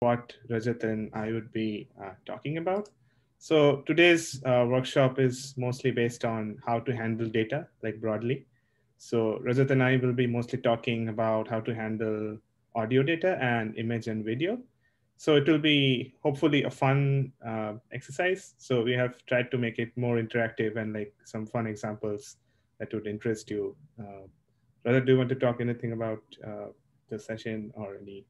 what Rajat and I would be talking about. So today's workshop is mostly based on how to handle data, like broadly. So Rajat and I will be mostly talking about how to handle audio data and image and video. So it will be hopefully a fun exercise. So we have tried to make it more interactive and like some fun examples that would interest you. Rajat, do you want to talk anything about the session or any?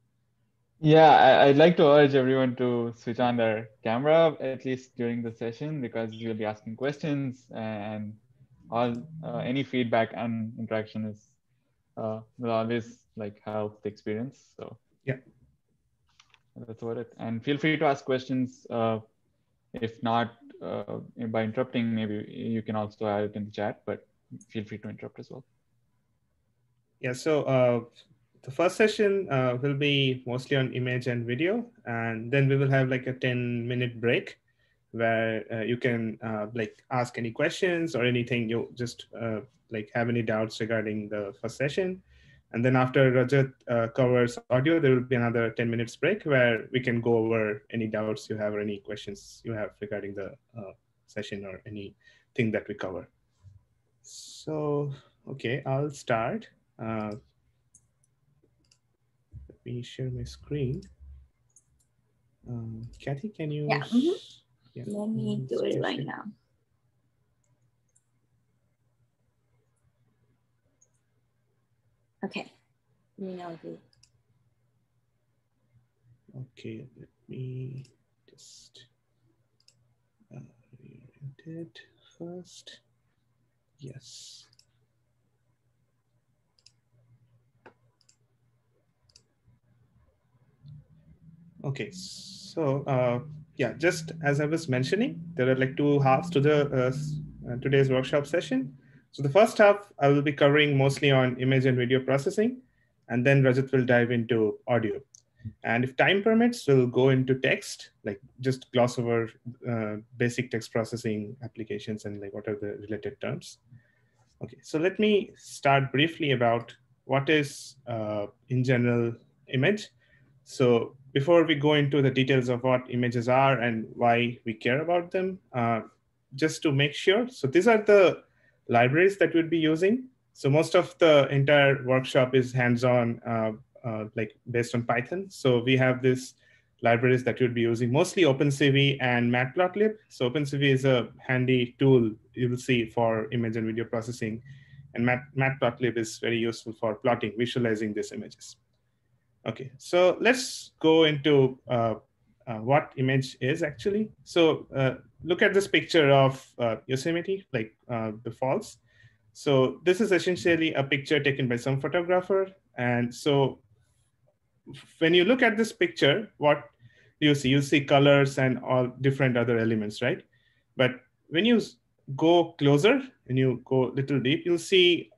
Yeah, I'd like to urge everyone to switch on their camera, at least during the session, because we'll be asking questions and all any feedback and interaction is will always like help the experience. So Yeah. that's about it. And feel free to ask questions. If not by interrupting, maybe you can also add it in the chat, but feel free to interrupt as well. Yeah, so the first session will be mostly on image and video, and then we will have like a 10-minute break where you can like ask any questions or anything you just like have any doubts regarding the first session. And then after Rajat covers audio, there will be another 10 minutes break where we can go over any doubts you have or any questions you have regarding the session or anything that we cover. So, okay, I'll start. Let me share my screen. Kathy, can you? Yeah. Yeah, Let me do it right now. Okay. Okay, let me just reorient it first. Yes. Okay, so yeah, just as I was mentioning, there are like two halves to the today's workshop session. So the first half, I will be covering mostly on image and video processing, and then Rajat will dive into audio. And if time permits, we'll go into text, like just gloss over basic text processing applications and like what are the related terms. Okay, so let me start briefly about what is in general image. So before we go into the details of what images are and why we care about them, just to make sure, so these are the libraries that we'll be using. So most of the entire workshop is hands-on, like based on Python. So we have these libraries that you'll be using, mostly OpenCV and Matplotlib. So OpenCV is a handy tool you will see for image and video processing. And Matplotlib is very useful for plotting, visualizing these images. Okay, so let's go into what image is actually. So look at this picture of Yosemite, like the falls. So this is essentially a picture taken by some photographer. And so when you look at this picture, what do you see? You see colors and all different other elements, right? But when you go closer and you go little deep, you'll see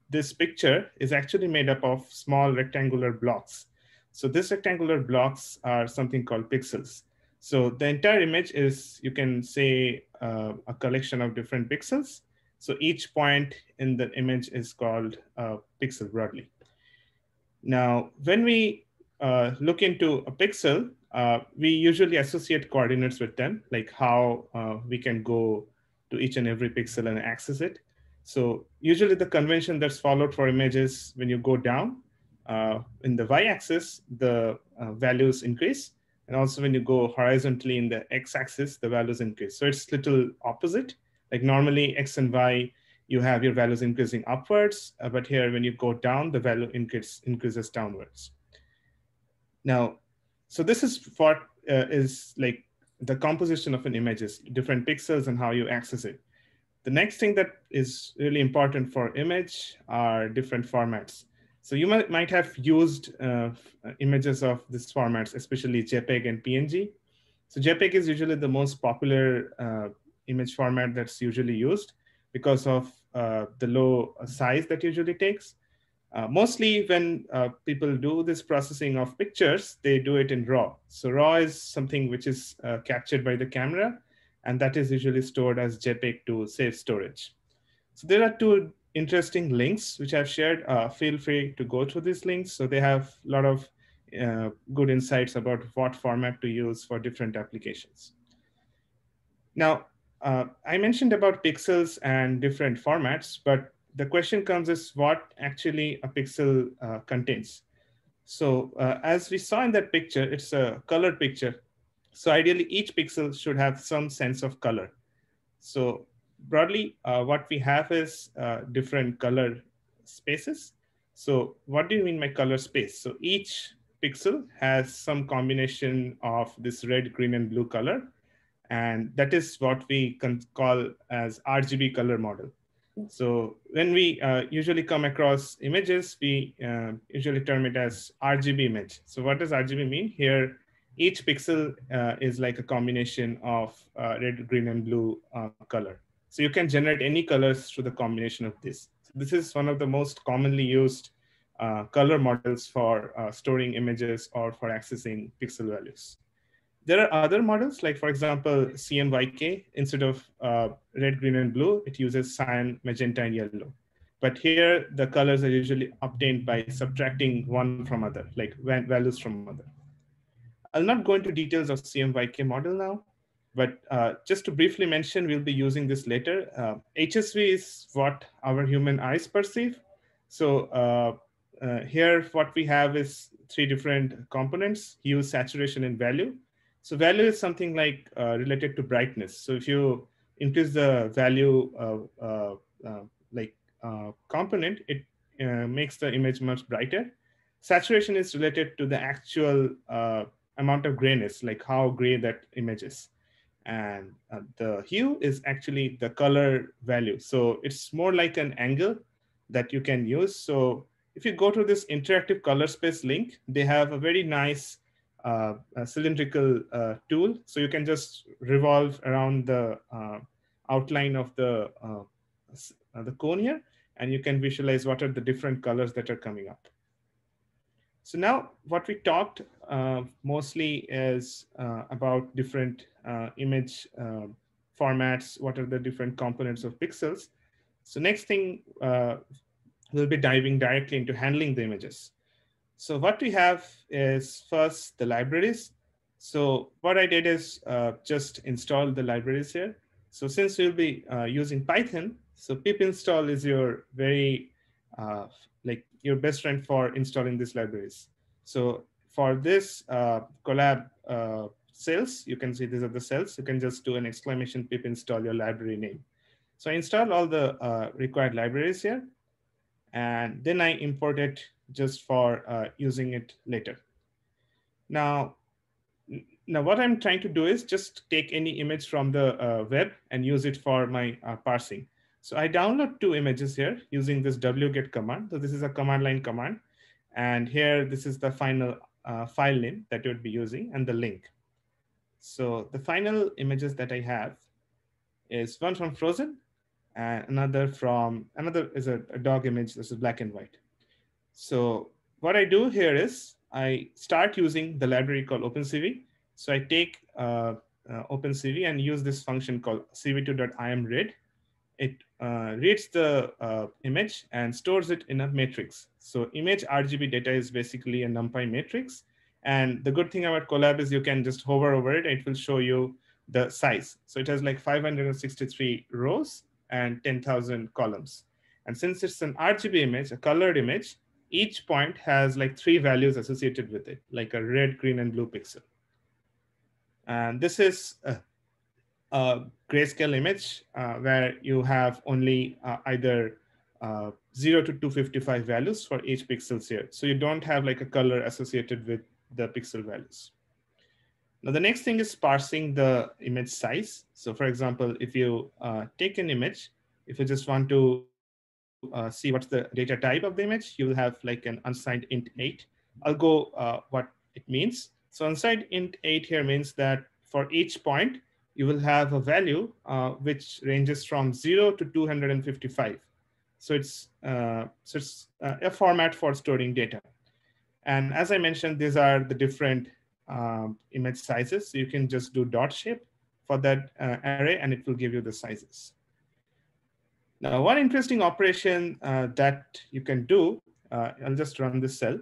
this picture is actually made up of small rectangular blocks. So these rectangular blocks are something called pixels. So the entire image is, you can say, a collection of different pixels. So each point in the image is called a pixel broadly. Now, when we look into a pixel, we usually associate coordinates with them, like how we can go to each and every pixel and access it. So usually the convention that's followed for images, when you go down in the y-axis, the values increase. And also when you go horizontally in the x-axis, the values increase. So it's little opposite. Like normally x and y, you have your values increasing upwards, but here when you go down, the value increases downwards. Now, so this is what is like the composition of an image is different pixels and how you access it. The next thing that is really important for image are different formats. So you might have used images of these formats, especially JPEG and PNG. So JPEG is usually the most popular image format that's usually used because of the low size that usually takes. Mostly when people do this processing of pictures, they do it in RAW. So RAW is something which is captured by the camera, and that is usually stored as JPEG to save storage. So there are two interesting links which I've shared. Feel free to go through these links. So they have a lot of good insights about what format to use for different applications. Now, I mentioned about pixels and different formats, but the question comes is what actually a pixel contains. So as we saw in that picture, it's a colored picture. So ideally, each pixel should have some sense of color. So broadly, what we have is different color spaces. So what do you mean by color space? So each pixel has some combination of this red, green, and blue color. And that is what we can call as RGB color model. So when we usually come across images, we usually term it as RGB image. So what does RGB mean? Here, each pixel is like a combination of red, green, and blue color. So you can generate any colors through the combination of this. So this is one of the most commonly used color models for storing images or for accessing pixel values. There are other models, like for example, CMYK. Instead of red, green, and blue, it uses cyan, magenta, and yellow. But here, the colors are usually obtained by subtracting one from other, like values from other. I'll not go into details of CMYK model now, but just to briefly mention, we'll be using this later. HSV is what our human eyes perceive. So here, what we have is three different components: hue, saturation, and value. So value is something like related to brightness. So if you increase the value like component, it makes the image much brighter. Saturation is related to the actual amount of grayness, like how gray that image is. And the hue is actually the color value. So it's more like an angle that you can use. So if you go to this interactive color space link, they have a very nice cylindrical tool. So you can just revolve around the outline of the cone here, and you can visualize what are the different colors that are coming up. So now what we talked mostly is about different image formats, what are the different components of pixels. So next thing, we'll be diving directly into handling the images. So what we have is first the libraries. So what I did is just install the libraries here. So since we'll be using Python, so pip install is your very like your best friend for installing these libraries. So for this collab cells, you can see these are the cells. You can just do an exclamation pip install your library name. So I installed all the required libraries here, and then I import it just for using it later. Now, now what I'm trying to do is just take any image from the web and use it for my parsing. So I download two images here using this wget command. So this is a command line command. And here, this is the final file name that you would be using and the link. So the final images that I have is one from Frozen and another is a dog image. This is black and white. So what I do here is I start using the library called OpenCV. So I take OpenCV and use this function called cv2.imread. It reads the image and stores it in a matrix. So image RGB data is basically a NumPy matrix. And the good thing about Colab is you can just hover over it. And it will show you the size. So it has like 563 rows and 10,000 columns. And since it's an RGB image, a colored image, each point has like three values associated with it, like a red, green, and blue pixel. And this is a grayscale image where you have only either 0 to 255 values for each pixels here. So you don't have like a color associated with the pixel values. Now, the next thing is parsing the image size. So for example, if you take an image, if you just want to see what's the data type of the image, you will have like an unsigned int 8. I'll go what it means. So unsigned int 8 here means that for each point, you will have a value which ranges from 0 to 255. So it's a format for storing data. And as I mentioned, these are the different image sizes. So you can just do dot shape for that array, and it will give you the sizes. Now, one interesting operation that you can do, I'll just run this cell.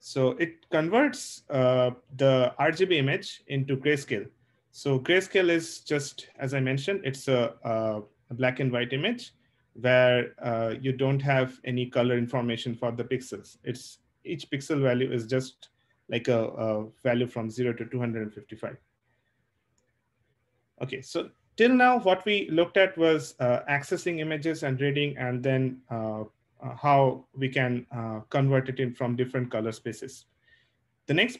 So it converts the RGB image into grayscale. So grayscale is just, as I mentioned, it's a black and white image where you don't have any color information for the pixels. It's each pixel value is just like a value from 0 to 255. Okay, so till now, what we looked at was accessing images and reading, and then how we can convert it in from different color spaces. The next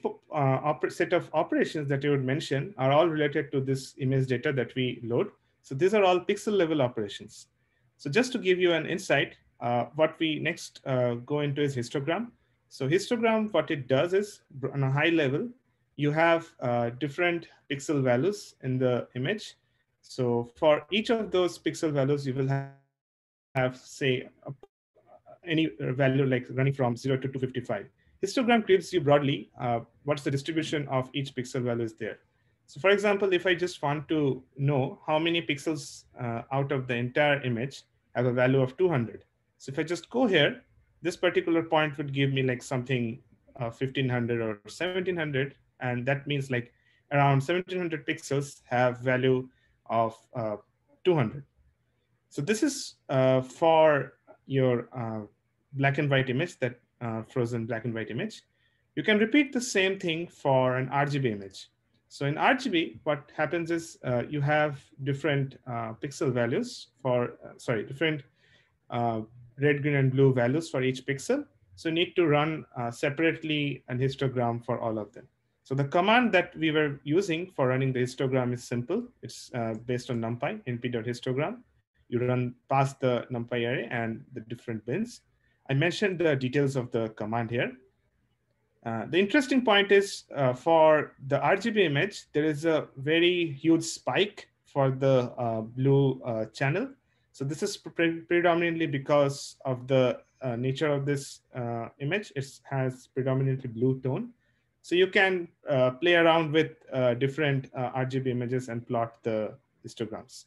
set of operations that you would mention are all related to this image data that we load. So these are all pixel level operations. So just to give you an insight, what we next go into is histogram. So histogram, what it does is on a high level, you have different pixel values in the image. So for each of those pixel values, you will have, say, any value like running from 0 to 255. Histogram gives you broadly what's the distribution of each pixel value is there. So for example, if I just want to know how many pixels out of the entire image have a value of 200. So if I just go here, this particular point would give me like something 1500 or 1700. And that means like around 1700 pixels have value of 200. So this is for your black and white image, that frozen black and white image. You can repeat the same thing for an RGB image. So in RGB, what happens is you have different pixel values for, different uh, red, green, and blue values for each pixel. So you need to run separately an histogram for all of them. So the command that we were using for running the histogram is simple. It's based on NumPy, np.histogram. You run past the NumPy array and the different bins. I mentioned the details of the command here. The interesting point is for the RGB image, there is a very huge spike for the blue channel. So this is predominantly because of the nature of this image. It has predominantly blue tone. So you can play around with different RGB images and plot the histograms.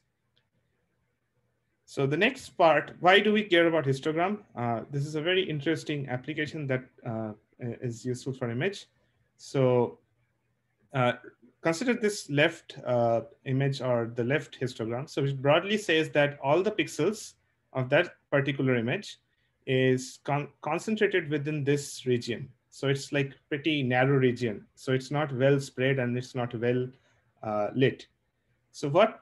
So the next part, why do we care about histogram? This is a very interesting application that is useful for image. So uh, consider this left image or the left histogram. So it broadly says that all the pixels of that particular image is concentrated within this region. So it's like pretty narrow region. So it's not well spread and it's not well lit. So what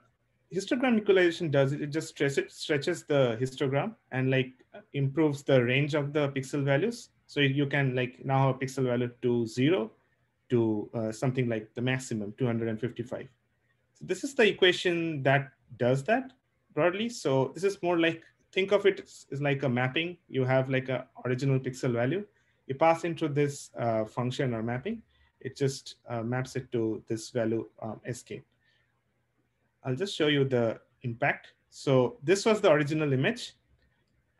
histogram equalization does, it just stretches the histogram and like improves the range of the pixel values. So you can like now have a pixel value to 0 to something like the maximum 255. So this is the equation that does that broadly. So this is more like, think of it as like a mapping. You have like a original pixel value. You pass into this function or mapping. It just maps it to this value sk. I'll just show you the impact. So this was the original image.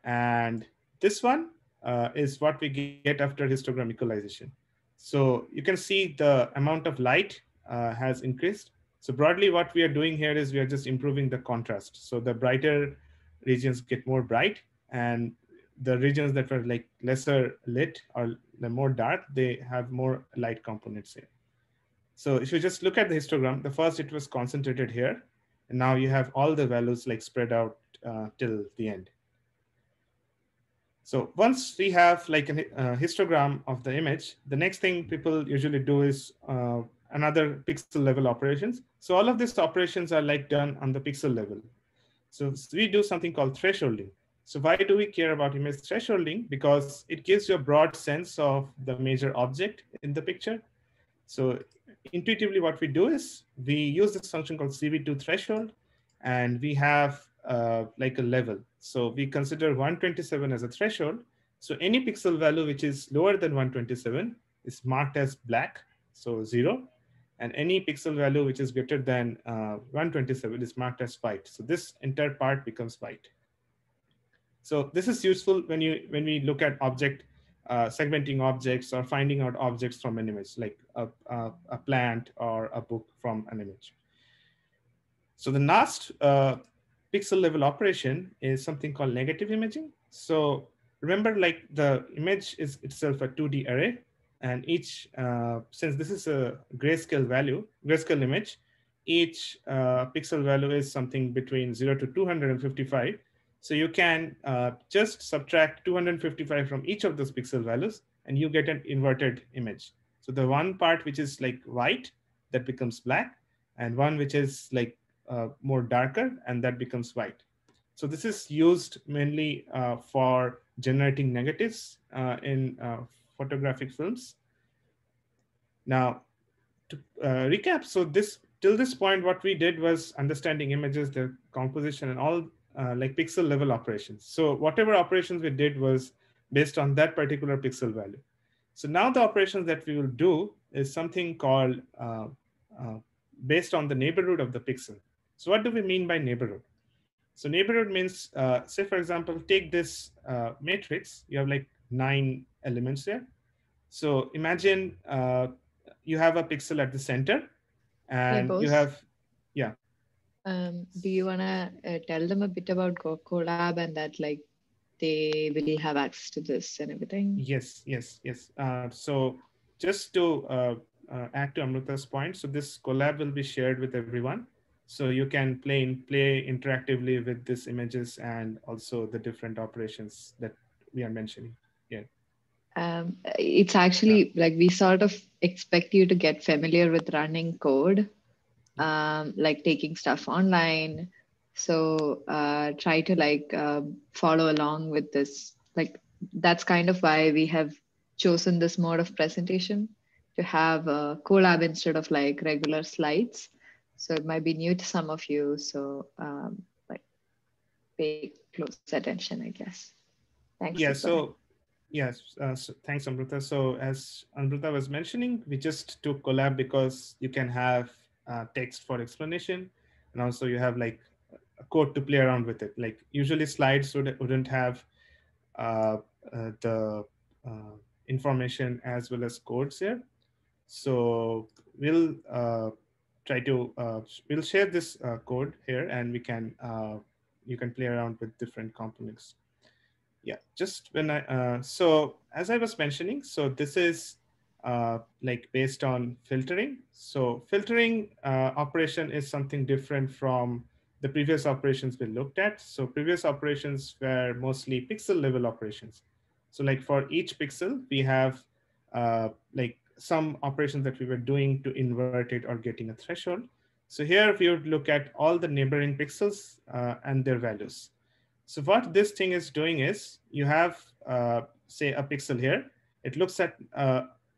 And this one is what we get after histogram equalization. So you can see the amount of light has increased. So broadly, what we are doing here is we are just improving the contrast. So the brighter regions get more bright, and the regions that were like lesser lit or the more dark, they have more light components here. So if you just look at the histogram, the first it was concentrated here, and now you have all the values like spread out till the end. So once we have like a histogram of the image, the next thing people usually do is another pixel level operations. So all of these operations are like done on the pixel level. So we do something called thresholding. So why do we care about image thresholding? Because it gives you a broad sense of the major object in the picture. So intuitively, what we do is we use this function called CV2 threshold, and we have like a level. So we consider 127 as a threshold. So any pixel value which is lower than 127 is marked as black, so 0. And any pixel value which is greater than 127 is marked as white. So this entire part becomes white. So this is useful when we look at object segmenting objects or finding out objects from an image, like a plant or a book from an image. So the last pixel level operation is something called negative imaging. So remember, like the image is itself a 2D array, and each since this is a grayscale image, each pixel value is something between 0 to 255. So you can just subtract 255 from each of those pixel values and you get an inverted image. So the one part which is like white, that becomes black, and one which is like more darker, and that becomes white. So this is used mainly for generating negatives in photographic films. Now, to recap, so this till this point, what we did was understanding images, their composition, and all like pixel level operations. So whatever operations we did was based on that particular pixel value. So now the operations that we will do is something called uh, based on the neighborhood of the pixel. So what do we mean by neighborhood? So neighborhood means, say for example, take this matrix. You have like 9 elements here. So imagine you have a pixel at the center, Hey, and you boss. have, yeah, Do you wanna tell them a bit about Collab and that like they will have access to this and everything? yes. So just to add to Amrita's point, so this collab will be shared with everyone. So you can play interactively with these images and also the different operations that we are mentioning. Yeah. It's Uh, actually like we sort of expect you to get familiar with running code, yeah. like taking stuff online. So try to like follow along with this. Like that's kind of why we have chosen this mode of presentation to have a collab instead of like regular slides. So it might be new to some of you. So like pay close attention, I guess. Thanks. Please Yeah. go ahead. So yes, so thanks, Amrita. So as Amrita was mentioning, we just took collab because you can have text for explanation, and also you have like a code to play around with it. Like usually slides wouldn't have uh, the information as well as codes here. So we'll try to we'll share this code here, and we can you can play around with different components. Yeah, just when I so as I was mentioning, so this is like based on filtering. So filtering operation is something different from the previous operations we looked at. So previous operations were mostly pixel level operations. So like for each pixel we have like some operations that we were doing to invert it or getting a threshold. So here we would look at all the neighboring pixels and their values. So what this thing is doing is you have, say, a pixel here. It looks at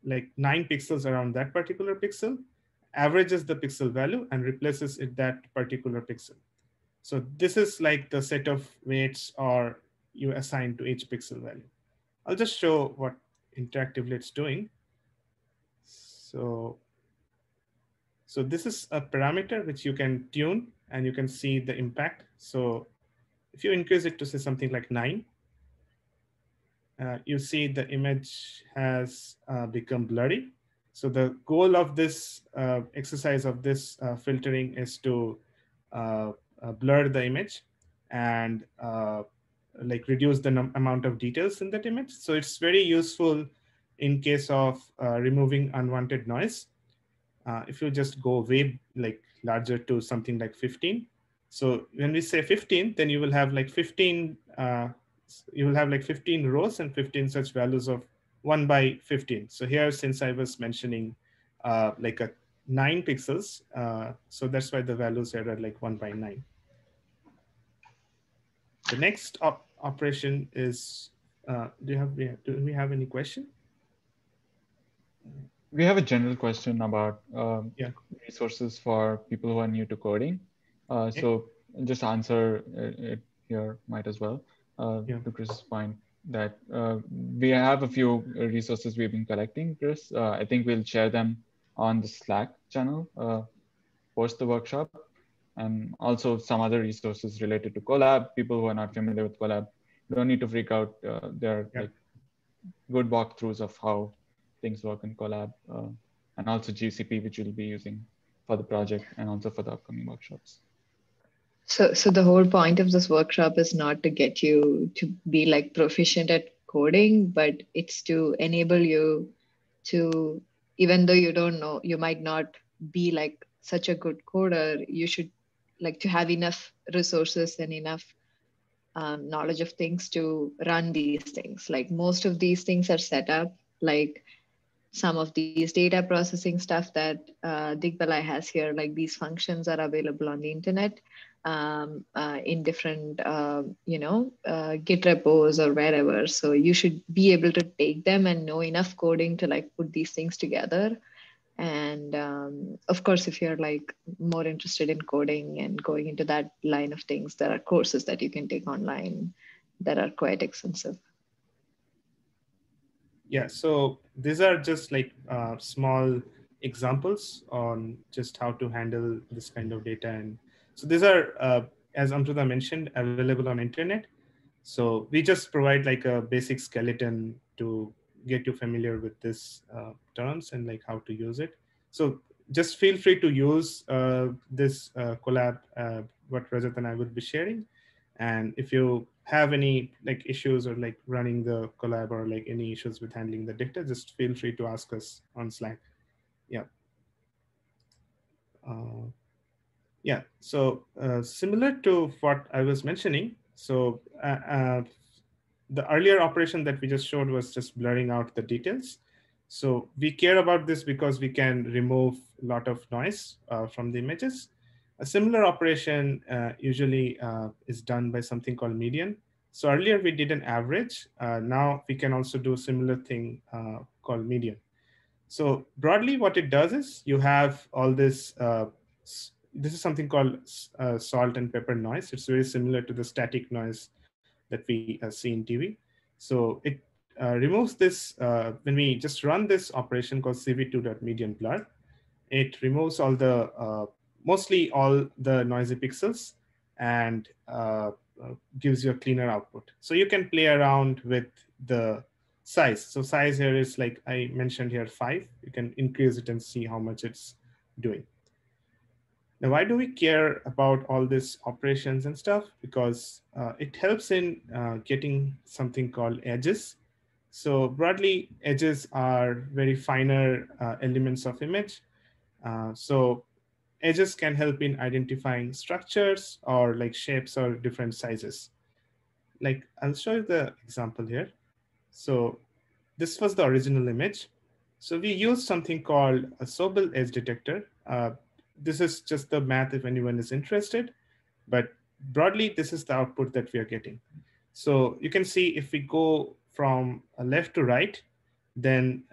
like 9 pixels around that particular pixel, averages the pixel value, and replaces it that particular pixel. So this is like the set of weights or you assign to each pixel value. I'll just show what interactively it's doing. So, so this is a parameter which you can tune and you can see the impact. So if you increase it to say something like 9, you see the image has become blurry. So the goal of this exercise of this filtering is to blur the image and like reduce the amount of details in that image. So it's very useful in case of removing unwanted noise. If you just go way like larger to something like 15. So when we say 15, then you will have like 15, you will have like 15 rows and 15 such values of 1 by 15. So here, since I was mentioning like a 9 pixels, so that's why the values here are like 1 by 9. The next operation is, do we have any question? We have a general question about Yeah. resources for people who are new to coding. Okay. So just answer it here, might as well, Yeah. to Chris's point that we have a few resources we've been collecting, Chris. I think we'll share them on the Slack channel post the workshop, and also some other resources related to Colab. People who are not familiar with Colab don't need to freak out. They're Yeah. like good walkthroughs of how things work in Colab, and also GCP, which we'll be using for the project and also for the upcoming workshops. So the whole point of this workshop is not to get you to be like proficient at coding, but it's to enable you to, even though you don't know, you might not be like such a good coder, you should like to have enough resources and enough knowledge of things to run these things. Like most of these things are set up, like some of these data processing stuff that Digbalai has here, like these functions are available on the internet in different, Git repos or wherever. So you should be able to take them and know enough coding to like put these things together. And of course, if you're like more interested in coding and going into that line of things, there are courses that you can take online that are quite expensive. Yeah, so these are just like small examples on just how to handle this kind of data. And so these are, as Amruta mentioned, available on internet. So we just provide like a basic skeleton to get you familiar with this terms and like how to use it. So just feel free to use this collab, what Rajat and I will be sharing. And if you have any like issues or like running the collab or like any issues with handling the data, just feel free to ask us on Slack. Yeah. Uh, yeah. So similar to what I was mentioning, so the earlier operation that we just showed was just blurring out the details. So we care about this because we can remove a lot of noise from the images. A similar operation usually is done by something called median. So earlier we did an average. Now we can also do a similar thing called median. So broadly what it does is you have all this, this is something called salt and pepper noise. It's very similar to the static noise that we see in TV. So it removes this, when we just run this operation called cv2.median blur, it removes all the, mostly all the noisy pixels and gives you a cleaner output. So you can play around with the size. So size here is like I mentioned here 5. You can increase it and see how much it's doing. Now, why do we care about all these operations and stuff? Because it helps in getting something called edges. So broadly, edges are very finer elements of image. So edges can help in identifying structures or like shapes or different sizes. Like I'll show you the example here. So this was the original image. So we used something called a Sobel edge detector. This is just the math if anyone is interested, but broadly, this is the output that we are getting. So you can see if we go from left to right, then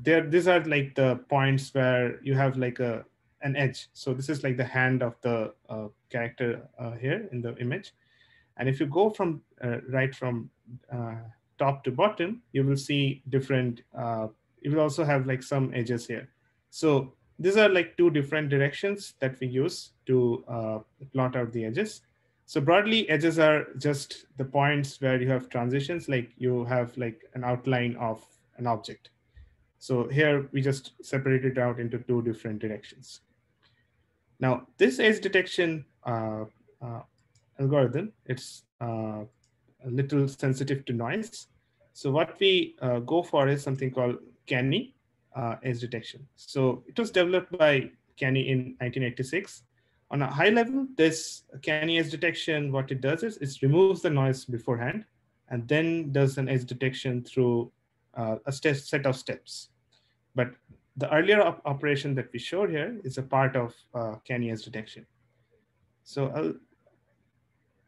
these are like the points where you have like an edge. So this is like the hand of the character here in the image. And if you go from right from uh, top to bottom, you will see different, you will also have like some edges here. So these are like 2 different directions that we use to plot out the edges. So broadly, edges are just the points where you have transitions, like you have like an outline of an object. So here we just separate it out into 2 different directions. Now, this edge detection uh, algorithm, it's a little sensitive to noise. So what we go for is something called Canny edge detection. So it was developed by Canny in 1986. On a high level, this Canny edge detection, what it does is it removes the noise beforehand and then does an edge detection through a set of steps. But the earlier operation that we showed here is a part of Canny edge detection. So I'll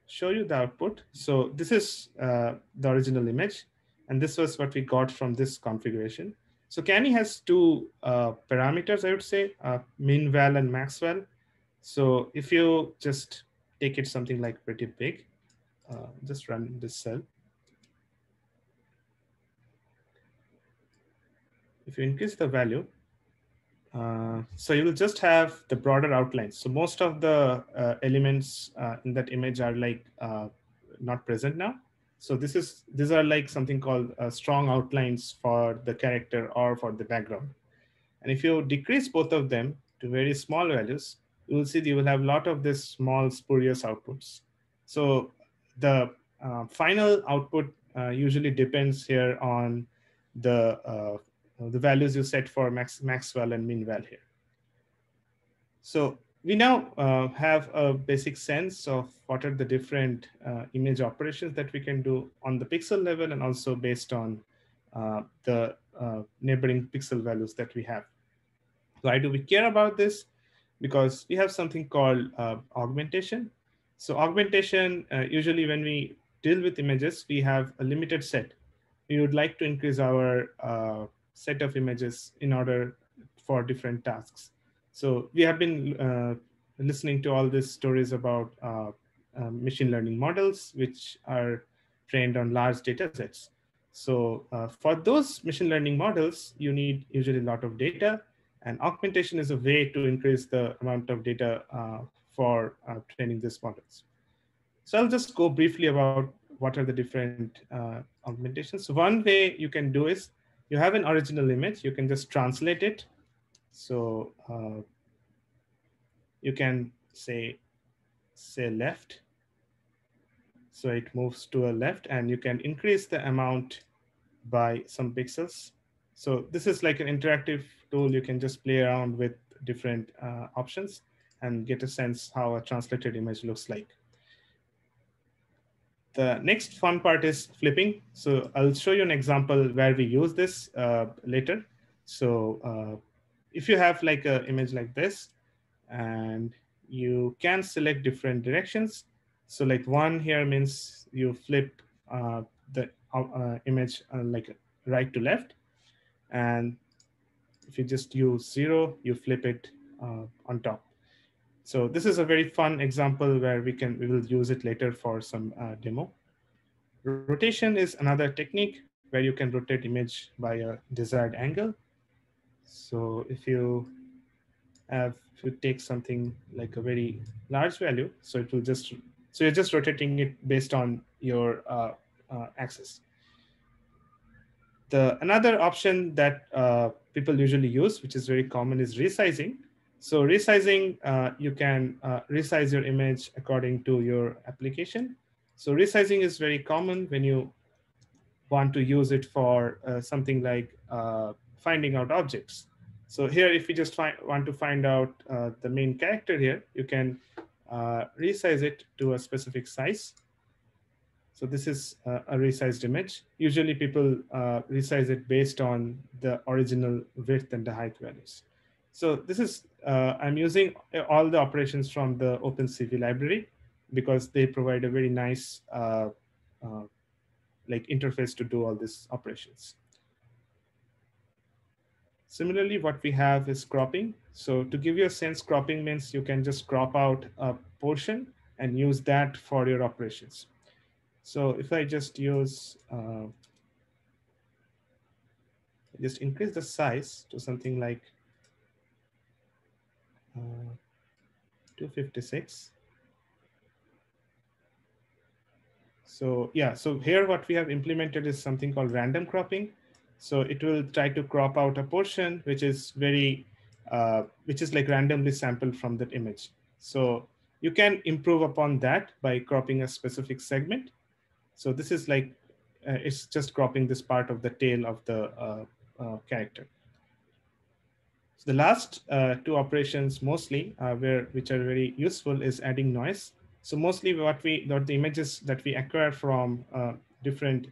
show you the output. So this is the original image, and this was what we got from this configuration. So Canny has 2 parameters, I would say, min val and max val. So if you just take it something like pretty big, just run this cell. If you increase the value, so you will just have the broader outlines. So most of the elements in that image are like not present now. So these are like something called strong outlines for the character or for the background. And if you decrease both of them to very small values, you will see you will have a lot of this small spurious outputs. So the final output usually depends here on the the values you set for maxval and minval here. So we now have a basic sense of what are the different image operations that we can do on the pixel level and also based on the neighboring pixel values that we have. Why do we care about this? Because we have something called augmentation. So augmentation, usually when we deal with images, we have a limited set. We would like to increase our set of images in order for different tasks. So we have been listening to all these stories about machine learning models, which are trained on large data sets. So for those machine learning models, you need usually a lot of data, and augmentation is a way to increase the amount of data for training these models. So I'll just go briefly about what are the different augmentations. So one way you can do is you have an original image, you can just translate it. So you can say left. So it moves to a left, and you can increase the amount by some pixels. So this is like an interactive tool. You can just play around with different options and get a sense how a translated image looks like. The next fun part is flipping. So I'll show you an example where we use this later. So if you have like an image like this, and you can select different directions. So like one here means you flip the image like right to left. And if you just use 0, you flip it on top. So this is a very fun example where we will use it later for some demo. Rotation is another technique where you can rotate image by a desired angle. So if you take something like a very large value, so it will just, so you're just rotating it based on your axis. Another option that people usually use, which is very common, is resizing. So resizing, you can resize your image according to your application. So resizing is very common when you want to use it for something like finding out objects. So here, if you just want to find out the main character here, you can resize it to a specific size. So this is a resized image. Usually people resize it based on the original width and the height values. So this is, I'm using all the operations from the OpenCV library because they provide a very nice like interface to do all these operations. Similarly, what we have is cropping. So to give you a sense, cropping means you can just crop out a portion and use that for your operations. So if I just use, just increase the size to something like 256. So yeah, so here what we have implemented is something called random cropping. So it will try to crop out a portion which is which is like randomly sampled from that image. So you can improve upon that by cropping a specific segment. So this is like, it's just cropping this part of the tail of the character. So the last two operations mostly which are very useful is adding noise. So mostly what the images that we acquire from different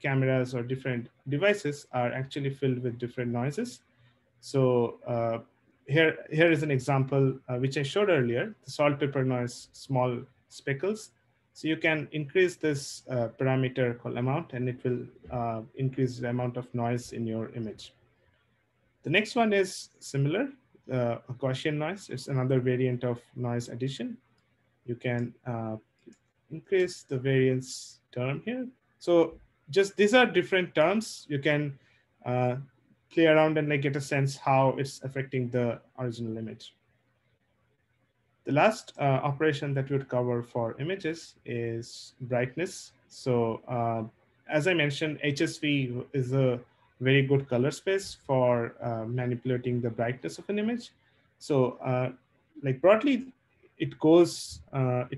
cameras or different devices are actually filled with different noises. So here is an example which I showed earlier, the salt, pepper noise, small speckles. So you can increase this parameter called amount, and it will increase the amount of noise in your image. The next one is similar, a Gaussian noise. It's another variant of noise addition. You can increase the variance term here. So just these are different terms. You can play around and like get a sense how it's affecting the original image. The last operation that we would cover for images is brightness. So as I mentioned, HSV is a very good color space for manipulating the brightness of an image. So like broadly, it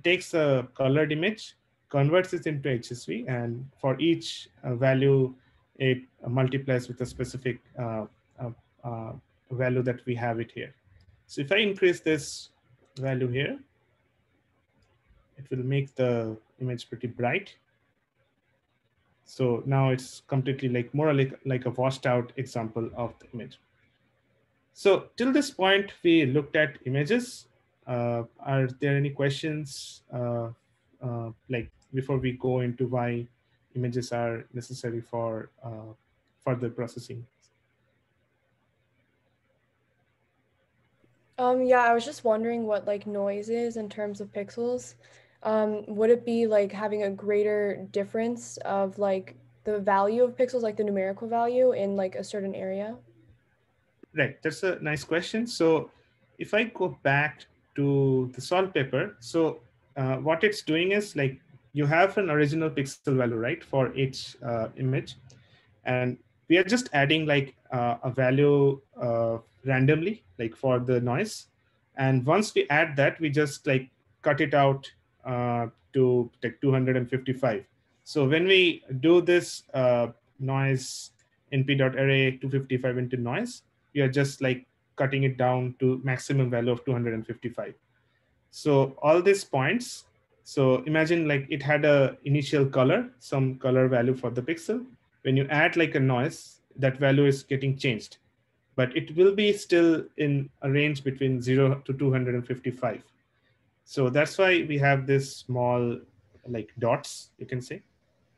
takes a colored image, converts it into HSV, and for each value it multiplies with a specific uh, uh, value that we have it here. So if I increase this value here, it will make the image pretty bright. So now it's completely like more like a washed out example of the image. So till this point, we looked at images. Are there any questions like before we go into why images are necessary for further processing? Yeah, I was just wondering what like noise is in terms of pixels. Would it be like having a greater difference of like the value of pixels, like the numerical value in like a certain area? Right, that's a nice question. So if I go back to the salt paper, so what it's doing is like you have an original pixel value, right, for each image. And we are just adding like a value randomly, like for the noise. And once we add that, we just like cut it out to like 255. So when we do this noise np.array 255 into noise, we are just like cutting it down to maximum value of 255. So all these points, so imagine like it had a initial color, some color value for the pixel. When you add like a noise, that value is getting changed, but it will be still in a range between 0 to 255. So that's why we have this small like dots, you can say,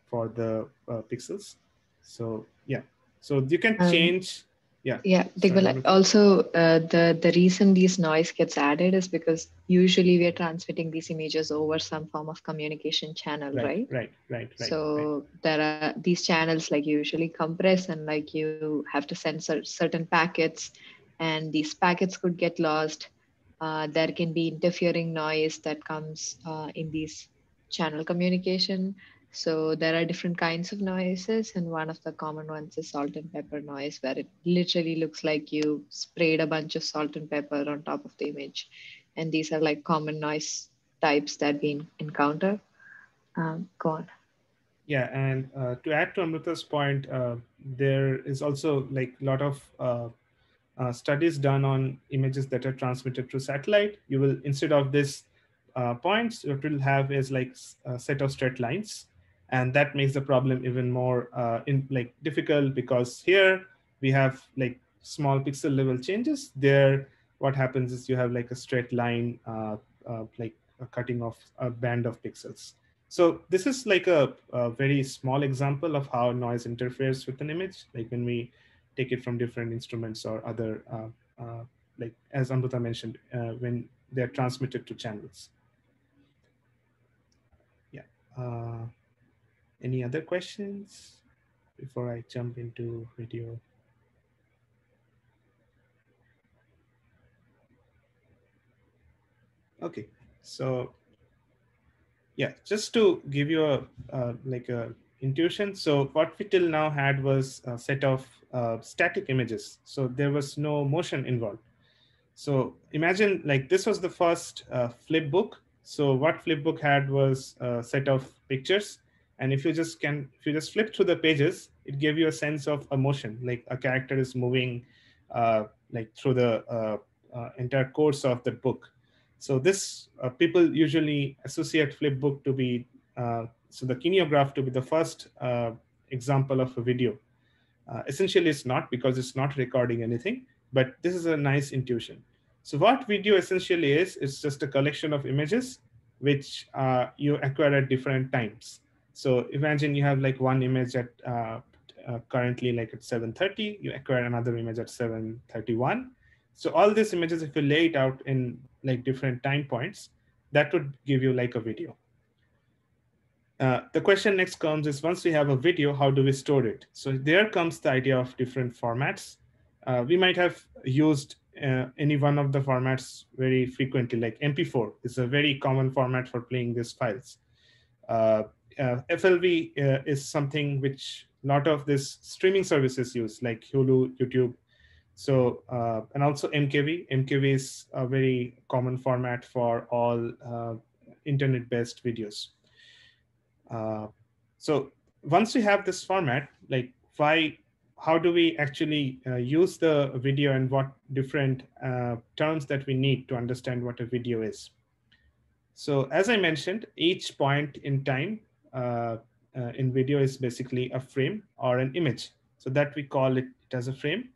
for the pixels. So yeah, so you can change. Yeah. Yeah, Sorry, Digval, Amrita. also the reason these noise gets added is because usually we are transmitting these images over some form of communication channel, Right, right? right, right, right, right. So there are these channels like usually compress and like you have to send certain packets, and these packets could get lost. There can be interfering noise that comes in these channel communication. So there are different kinds of noises, and one of the common ones is salt and pepper noise, where it literally looks like you sprayed a bunch of salt and pepper on top of the image. And these are like common noise types that we encounter. Go on. Yeah, and to add to Amrita's point, there is also like a lot of studies done on images that are transmitted through satellite. You will, instead of this points, what you'll have is like a set of straight lines, and that makes the problem even more in like difficult, because here we have like small pixel level changes. There, what happens is you have like a straight line, like a cutting off a band of pixels. So this is like a very small example of how noise interferes with an image, like when we take it from different instruments or other, like as Amrita mentioned, when they're transmitted to channels. Yeah. Any other questions before I jump into video? Okay, so yeah, just to give you a like a intuition. So what we till now had was a set of static images. So there was no motion involved. So imagine like this was the first flip book. So what flipbook had was a set of pictures, and if you just flip through the pages, it gave you a sense of emotion, like a character is moving like through the entire course of the book. So this people usually associate flipbook to be so the kineograph to be the first example of a video. Essentially, it's not, because it's not recording anything, but this is a nice intuition. So what video essentially is, it's just a collection of images which you acquire at different times. So imagine you have like one image at currently like at 7:30, you acquire another image at 7:31. So all these images, if you lay it out in like different time points, that would give you like a video. The question next comes is, once we have a video, how do we store it? So there comes the idea of different formats. We might have used any one of the formats very frequently, like MP4 is a very common format for playing these files. FLV is something which a lot of these streaming services use, like Hulu, YouTube. So, and also MKV. MKV is a very common format for all internet-based videos. So once we have this format, like how do we actually use the video and what different terms that we need to understand what a video is. So as I mentioned, each point in time in video is basically a frame or an image. So that we call it as a frame.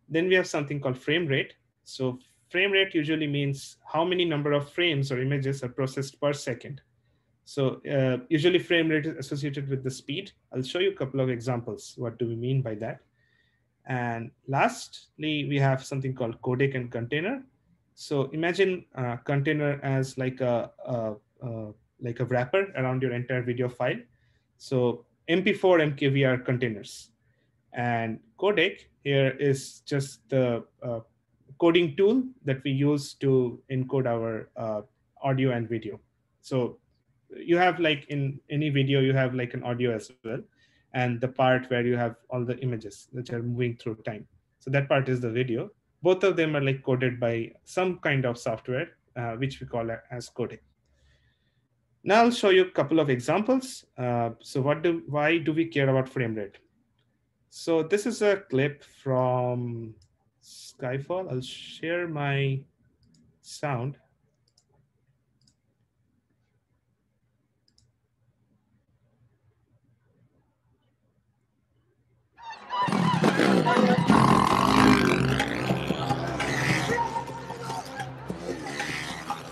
Then we have something called frame rate. So frame rate usually means how many number of frames or images are processed per second. So usually frame rate is associated with the speed. I'll show you a couple of examples. What do we mean by that? And lastly, we have something called codec and container. So imagine a container as like a wrapper around your entire video file. So MP4, MKV are containers. And codec here is just the coding tool that we use to encode our audio and video. So you have like in any video, you have like an audio as well, and the part where you have all the images which are moving through time. So that part is the video. Both of them are like coded by some kind of software, which we call as codec. Now I'll show you a couple of examples. So why do we care about frame rate? So this is a clip from Skyfall. I'll share my sound.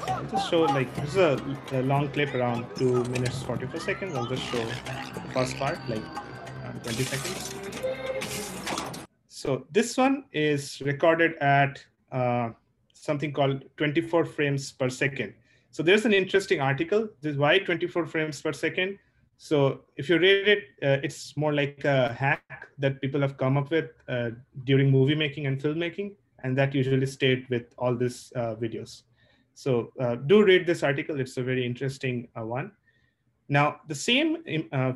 I'll just show like this is a long clip around 2 minutes 44 seconds. I'll just show the first part like 20 seconds. So this one is recorded at something called 24 frames per second. So there's an interesting article. This is why 24 frames per second. So if you read it, it's more like a hack that people have come up with during movie making and filmmaking, and that usually stayed with all these videos. So do read this article. It's a very interesting one. Now, the same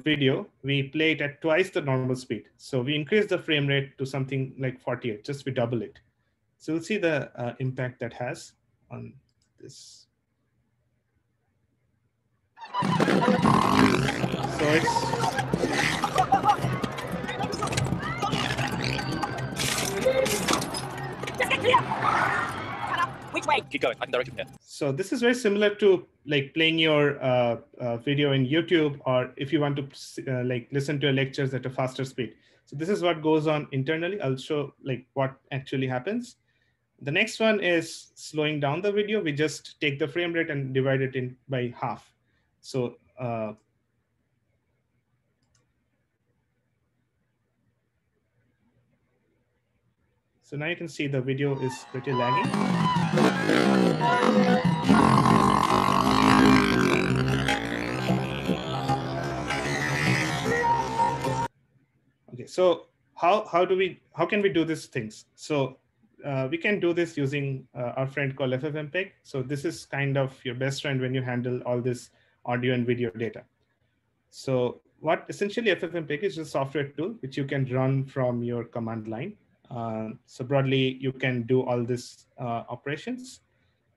video, we play it at twice the normal speed. So we increase the frame rate to something like 48, just we double it. So we'll see the impact that has on this. So it's which way? Keep going. I can direct you there. So this is very similar to like playing your video in YouTube, or if you want to like listen to lectures at a faster speed. So this is what goes on internally. I'll show like what actually happens. The next one is slowing down the video. We just take the frame rate and divide it in by half. So so now you can see the video is pretty lagging. Okay, so how can we do these things? So we can do this using our friend called FFmpeg. So this is kind of your best friend when you handle all this audio and video data. So what essentially FFmpeg is a software tool which you can run from your command line. So broadly, you can do all these operations.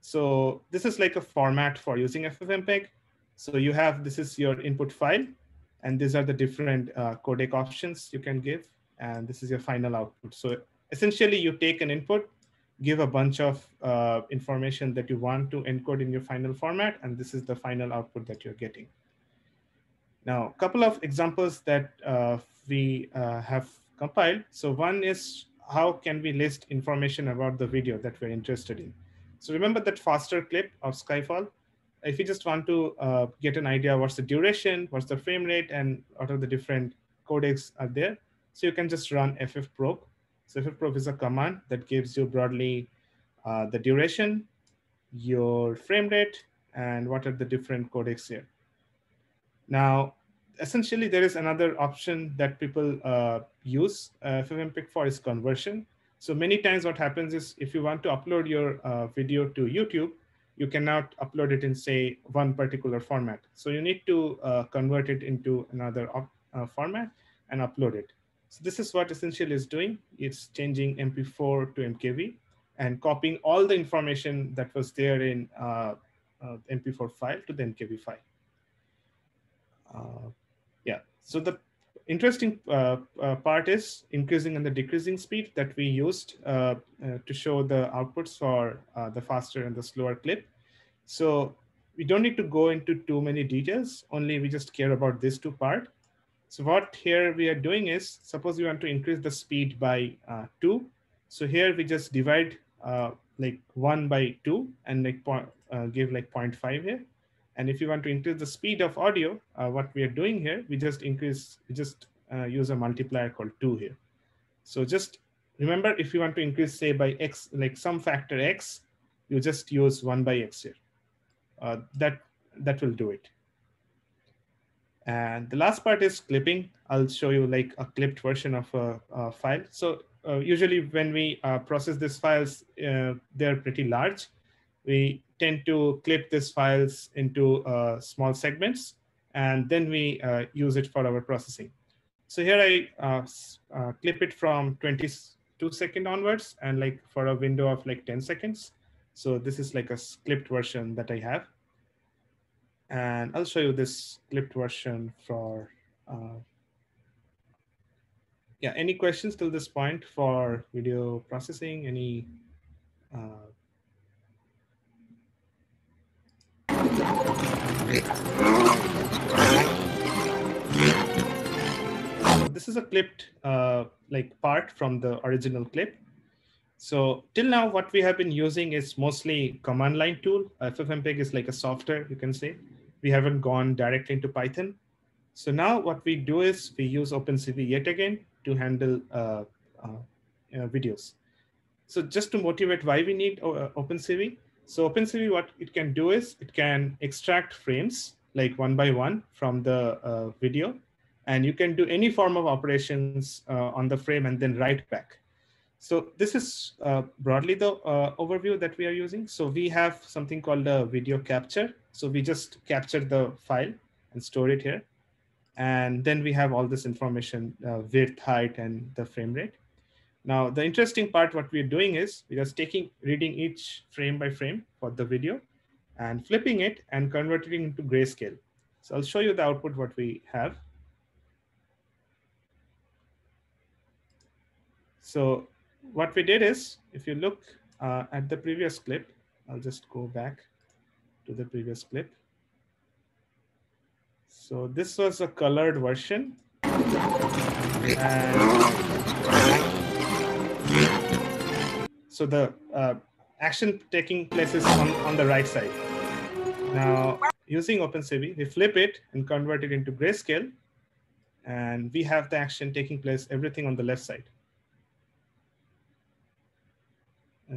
So this is like a format for using FFmpeg. So you have, this is your input file, and these are the different codec options you can give, and this is your final output. So essentially, you take an input, give a bunch of information that you want to encode in your final format, and this is the final output that you're getting. Now, a couple of examples that we have compiled. So one is, how can we list information about the video that we're interested in? So remember that faster clip of Skyfall? If you just want to get an idea what's the duration, what's the frame rate, and what are the different codecs are there, so you can just run ffprobe. So ffprobe is a command that gives you broadly the duration, your frame rate, and what are the different codecs here. Now, essentially, there is another option that people use FFmpeg for is conversion. So many times what happens is if you want to upload your video to YouTube, you cannot upload it in, say, one particular format. So you need to convert it into another format and upload it. So this is what essentially is doing. It's changing MP4 to MKV and copying all the information that was there in MP4 file to the MKV file. Yeah, so the interesting part is increasing and the decreasing speed that we used to show the outputs for the faster and the slower clip. So we don't need to go into too many details, only we just care about this two part. So what here we are doing is, suppose we want to increase the speed by 2. So here we just divide like 1 by 2 and like give like 0.5 here. And if you want to increase the speed of audio, what we are doing here, we just use a multiplier called 2 here. So just remember, if you want to increase, say, by x, like some factor x, you just use 1 by x here. That will do it. And the last part is clipping. I'll show you like a clipped version of a file. So usually when we process these files, they're pretty large. We tend to clip these files into small segments, and then we use it for our processing. So here I clip it from 22 second onwards, and like for a window of like 10 seconds. So this is like a clipped version that I have. And I'll show you this clipped version for, yeah, any questions till this point for video processing? Any? This is a clipped like part from the original clip. So till now, what we have been using is mostly command line tool. FFmpeg is like a software, you can say. We haven't gone directly into Python. So now what we do is we use OpenCV yet again to handle videos. So just to motivate why we need OpenCV. So OpenCV, what it can do is it can extract frames like one by one from the video, and you can do any form of operations on the frame and then write back. So this is broadly the overview that we are using. So we have something called a video capture. So we just capture the file and store it here. And then we have all this information, width, height, and the frame rate. Now, the interesting part, what we're doing is we're just reading each frame by frame for the video and flipping it and converting it into grayscale. So I'll show you the output, what we have. So what we did is, if you look at the previous clip, I'll just go back to the previous clip. So this was a colored version. And so the action taking place is on the right side. Now, using OpenCV, we flip it and convert it into grayscale. And we have the action taking place, everything on the left side.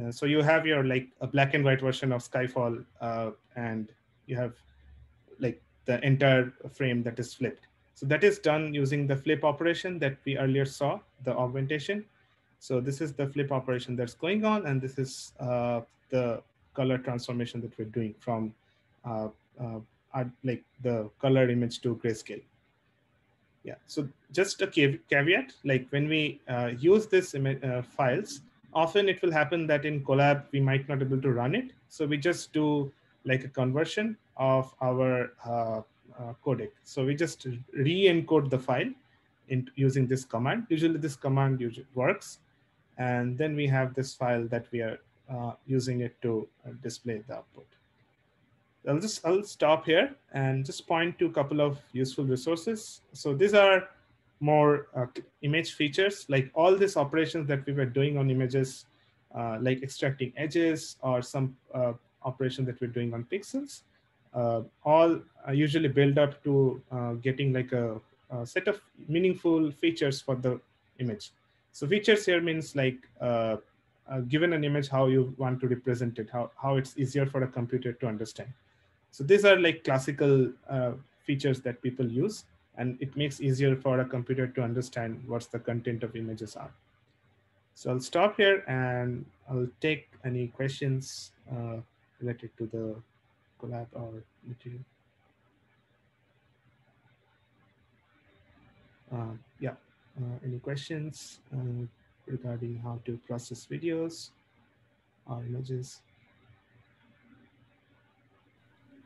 So you have your like a black and white version of Skyfall, and you have like the entire frame that is flipped. So that is done using the flip operation that we earlier saw, the augmentation. So this is the flip operation that's going on, and this is the color transformation that we're doing from like the color image to grayscale. Yeah, so just a caveat, like when we use this files, often it will happen that in Colab, we might not be able to run it. So we just do like a conversion of our codec. So we just re-encode the file using this command. Usually this command works. And then we have this file that we are using it to display the output. I'll stop here and just point to a couple of useful resources. So these are more image features, like all these operations that we were doing on images, like extracting edges or some operation that we're doing on pixels, all usually build up to getting like a set of meaningful features for the image. So features here means like given an image, how you want to represent it, how it's easier for a computer to understand. So these are like classical features that people use, and it makes easier for a computer to understand what's the content of images are. So I'll stop here and I'll take any questions related to the Colab or material. Yeah, any questions regarding how to process videos or images?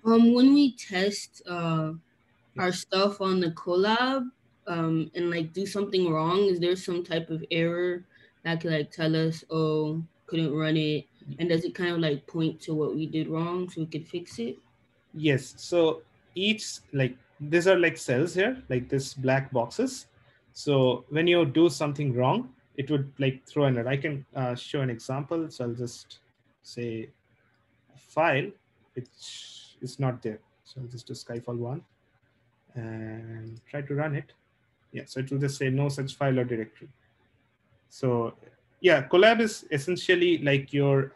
When we test our stuff on the Colab, and like do something wrong? Is there some type of error that could like tell us, oh, couldn't run it? And does it kind of like point to what we did wrong so we could fix it? Yes. So each, like, these are like cells here, like this black boxes. So when you do something wrong, it would like throw an error. I can show an example. So I'll just say a file which is not there. So I'll just do Skyfall1 and try to run it. Yeah, so it will just say no such file or directory. So yeah, collab is essentially like your,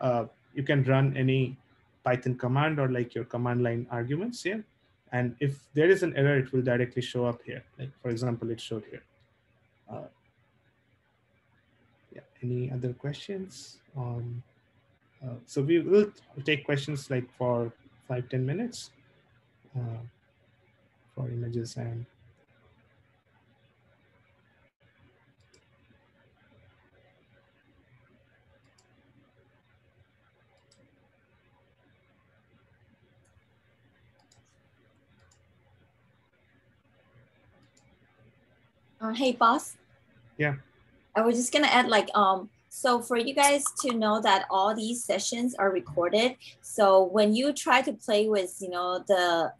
you can run any Python command or like your command line arguments here. And if there is an error, it will directly show up here. Like for example, it showed here. Yeah, any other questions? So we will take questions like for 5-10 minutes for images and Hey, boss. yeah. I was just gonna add like so for you guys to know that all these sessions are recorded. So when you try to play with the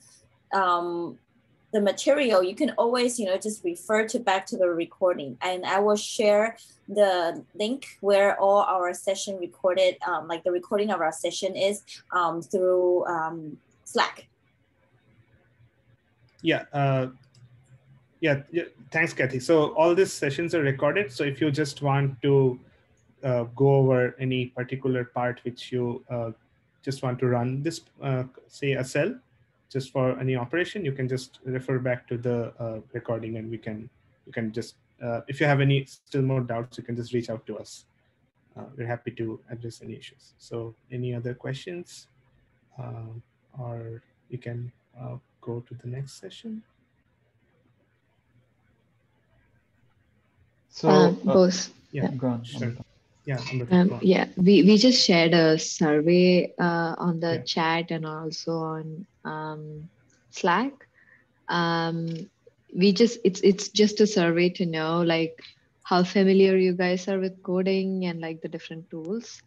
material, you can always just refer to back to the recording, and I will share the link where all our session recorded, like the recording of our session is through Slack. Yeah. Yeah, thanks, Kathy. So all these sessions are recorded. So if you just want to go over any particular part which you just want to run this, say a cell, just for any operation, you can just refer back to the recording, and you can just, if you have any still more doubts, you can just reach out to us. We're happy to address any issues. So any other questions? Or you can go to the next session. So both. Yeah, go on. sure. Yeah, Amrita, yeah, we just shared a survey on the yeah. chat and also on Slack. It's just a survey to know like how familiar you guys are with coding and like the different tools.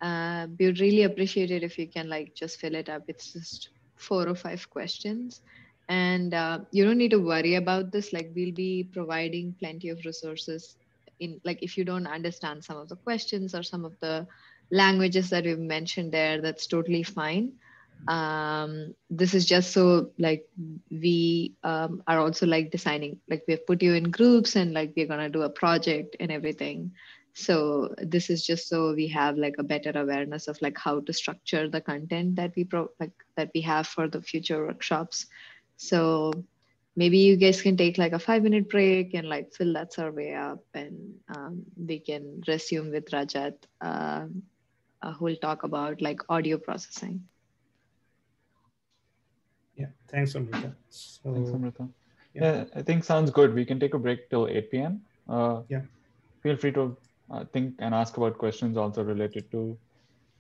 We would really appreciate it if you can like just fill it up. It's just 4 or 5 questions, and you don't need to worry about this. Like we'll be providing plenty of resources in, like, if you don't understand some of the questions or some of the languages that we've mentioned there, that's totally fine. This is just so like we are also like designing, like we've put you in groups and like we're gonna do a project and everything. So this is just so we have like a better awareness of like how to structure the content that that we have for the future workshops. So maybe you guys can take like a 5-minute break and like fill that survey up, and we can resume with Rajat, who will talk about like audio processing. Yeah, thanks, Amrita. So, thanks, Amrita. Yeah, I think sounds good. We can take a break till 8 p.m. Yeah. Feel free to think and ask about questions also related to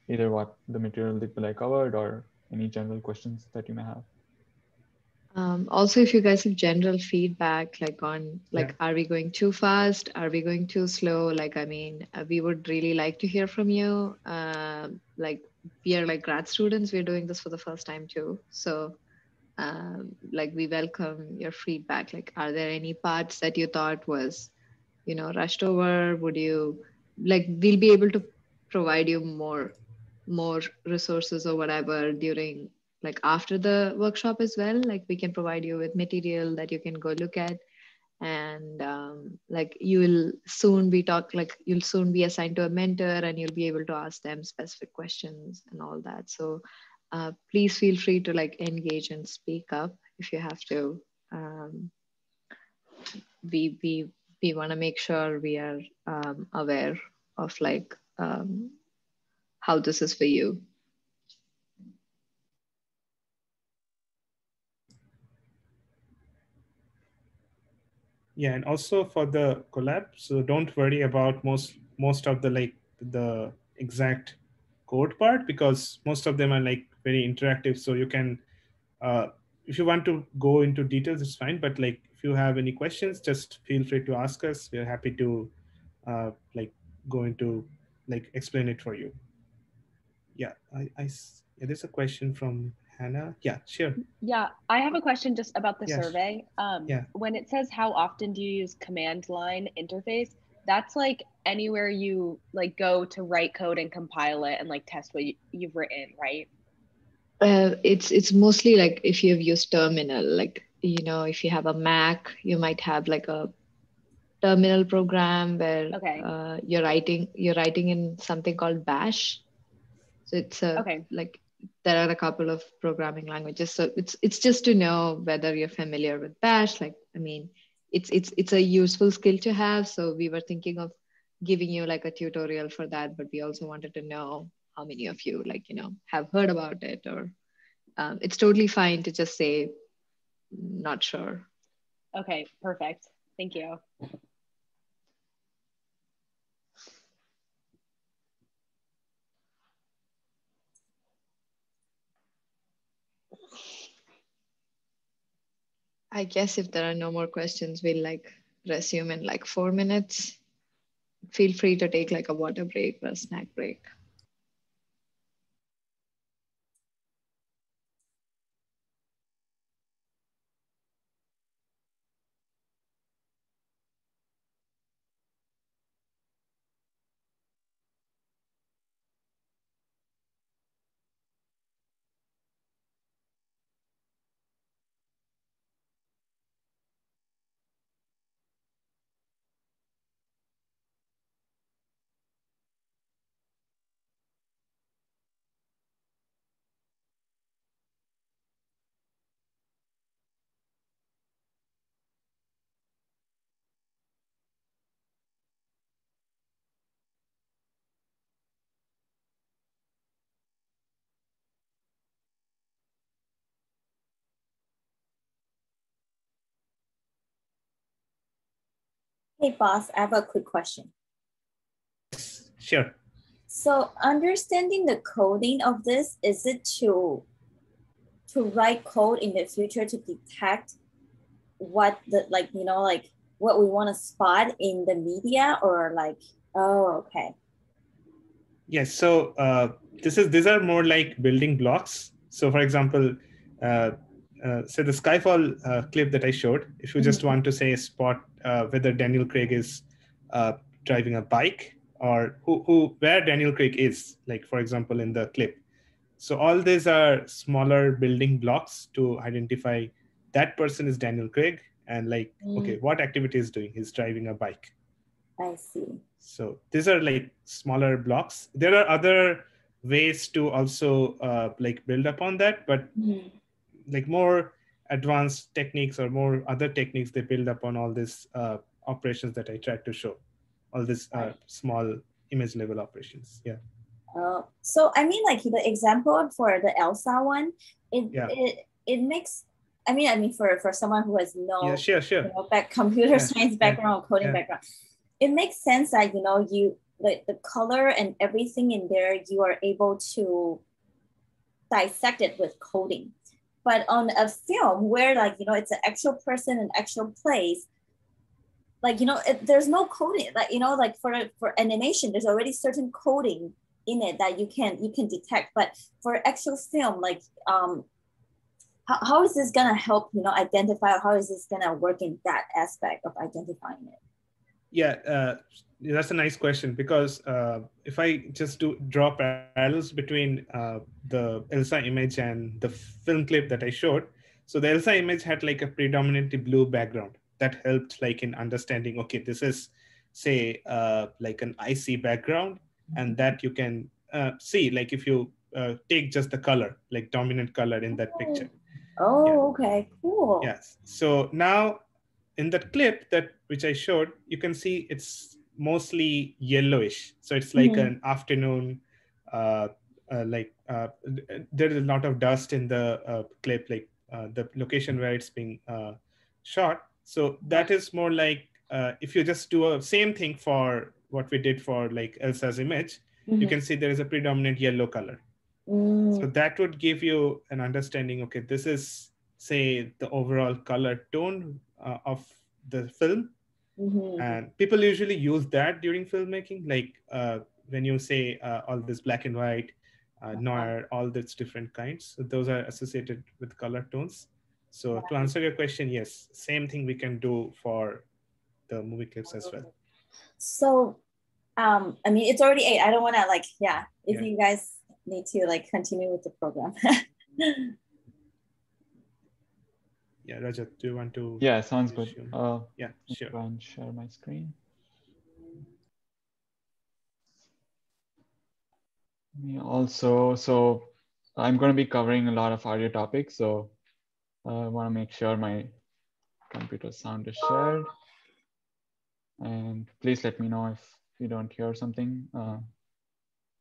either what the material that I covered or any general questions that you may have. Also, if you guys have general feedback, like on like, yeah. Are we going too fast? Are we going too slow? Like, I mean, we would really like to hear from you. Like we are like grad students. We're doing this for the first time too. So like we welcome your feedback. Like, are there any parts that you thought was, rushed over? Would you like, we'll be able to provide you more resources or whatever during, like after the workshop as well. Like we can provide you with material that you can go look at, and like you'll soon be assigned to a mentor, and you'll be able to ask them specific questions and all that. So please feel free to like engage and speak up if you have to. We want to make sure we are aware of like how this is for you. Yeah, and also for the collab, so don't worry about most of the like the exact code part, because most of them are like very interactive. So you can, if you want to go into details, it's fine. But like if you have any questions, just feel free to ask us. We're happy to like go into like explain it for you. Yeah, yeah, there's a question from Hannah. Yeah, sure. Yeah, I have a question just about the Yes. survey. Yeah. When it says how often do you use command line interface, that's like anywhere you like go to write code and compile it and like test what you've written, right? It's mostly like if you've used terminal, like if you have a Mac, you might have like a terminal program where Okay. you're writing in something called bash. So it's Okay. like there are a couple of programming languages, so it's just to know whether you're familiar with bash. Like, I mean, it's a useful skill to have, so we were thinking of giving you like a tutorial for that, but we also wanted to know how many of you like have heard about it, or it's totally fine to just say not sure. Okay, perfect. Thank you. I guess if there are no more questions, we'll like resume in like 4 minutes. Feel free to take like a water break or a snack break. Hey, boss, I have a quick question. Yes, sure. So understanding the coding of this, is it to write code in the future to detect what the like what we want to spot in the media, or like, oh, okay. Yes. So these are more like building blocks. So for example, say the Skyfall clip that I showed. If you just want to say spot whether Daniel Craig is driving a bike, or where Daniel Craig is, like for example in the clip. So all these are smaller building blocks to identify that person is Daniel Craig, and like okay, what activity is doing? He's driving a bike. I see. So these are like smaller blocks. There are other ways to also like build upon that, but like more advanced techniques or more other techniques, they build upon all these operations that I tried to show, all these small image level operations. Yeah. So I mean, like the example for the Elsa one, it makes. I mean, for someone who has no computer science background, coding background, it makes sense that you the color and everything in there, you are able to dissect it with coding. But on a film where like it's an actual person, an actual place, like there's no coding. Like like for animation, there's already certain coding in it that you can detect. But for actual film, like how is this gonna help identify, or how is this gonna work in that aspect of identifying it? Yeah, that's a nice question, because if I just draw parallels between the Elsa image and the film clip that I showed, so the Elsa image had like a predominantly blue background that helped like in understanding, okay, this is say like an icy background, and that you can see like if you take just the color, like dominant color in that picture. Oh, okay, cool. Yes. So now in that clip that which I showed, you can see it's mostly yellowish. So it's like an afternoon, there's a lot of dust in the clip, like the location where it's being shot. So that is more like if you just do a same thing for what we did for like Elsa's image, you can see there is a predominant yellow color. So that would give you an understanding, okay, this is say the overall color tone of the film. Mm-hmm. And people usually use that during filmmaking, like when you say all this black and white, noir, all these different kinds. So those are associated with color tones. So to answer your question, yes, same thing we can do for the movie clips as well. So, I mean, it's already 8. I don't want to if you guys need to continue with the program. Yeah, Rajat, do you want to? Yeah, sounds good. Yeah, sure. Try and share my screen. Also, so I'm going to be covering a lot of audio topics, so I want to make sure my computer sound is shared. And please let me know if you don't hear something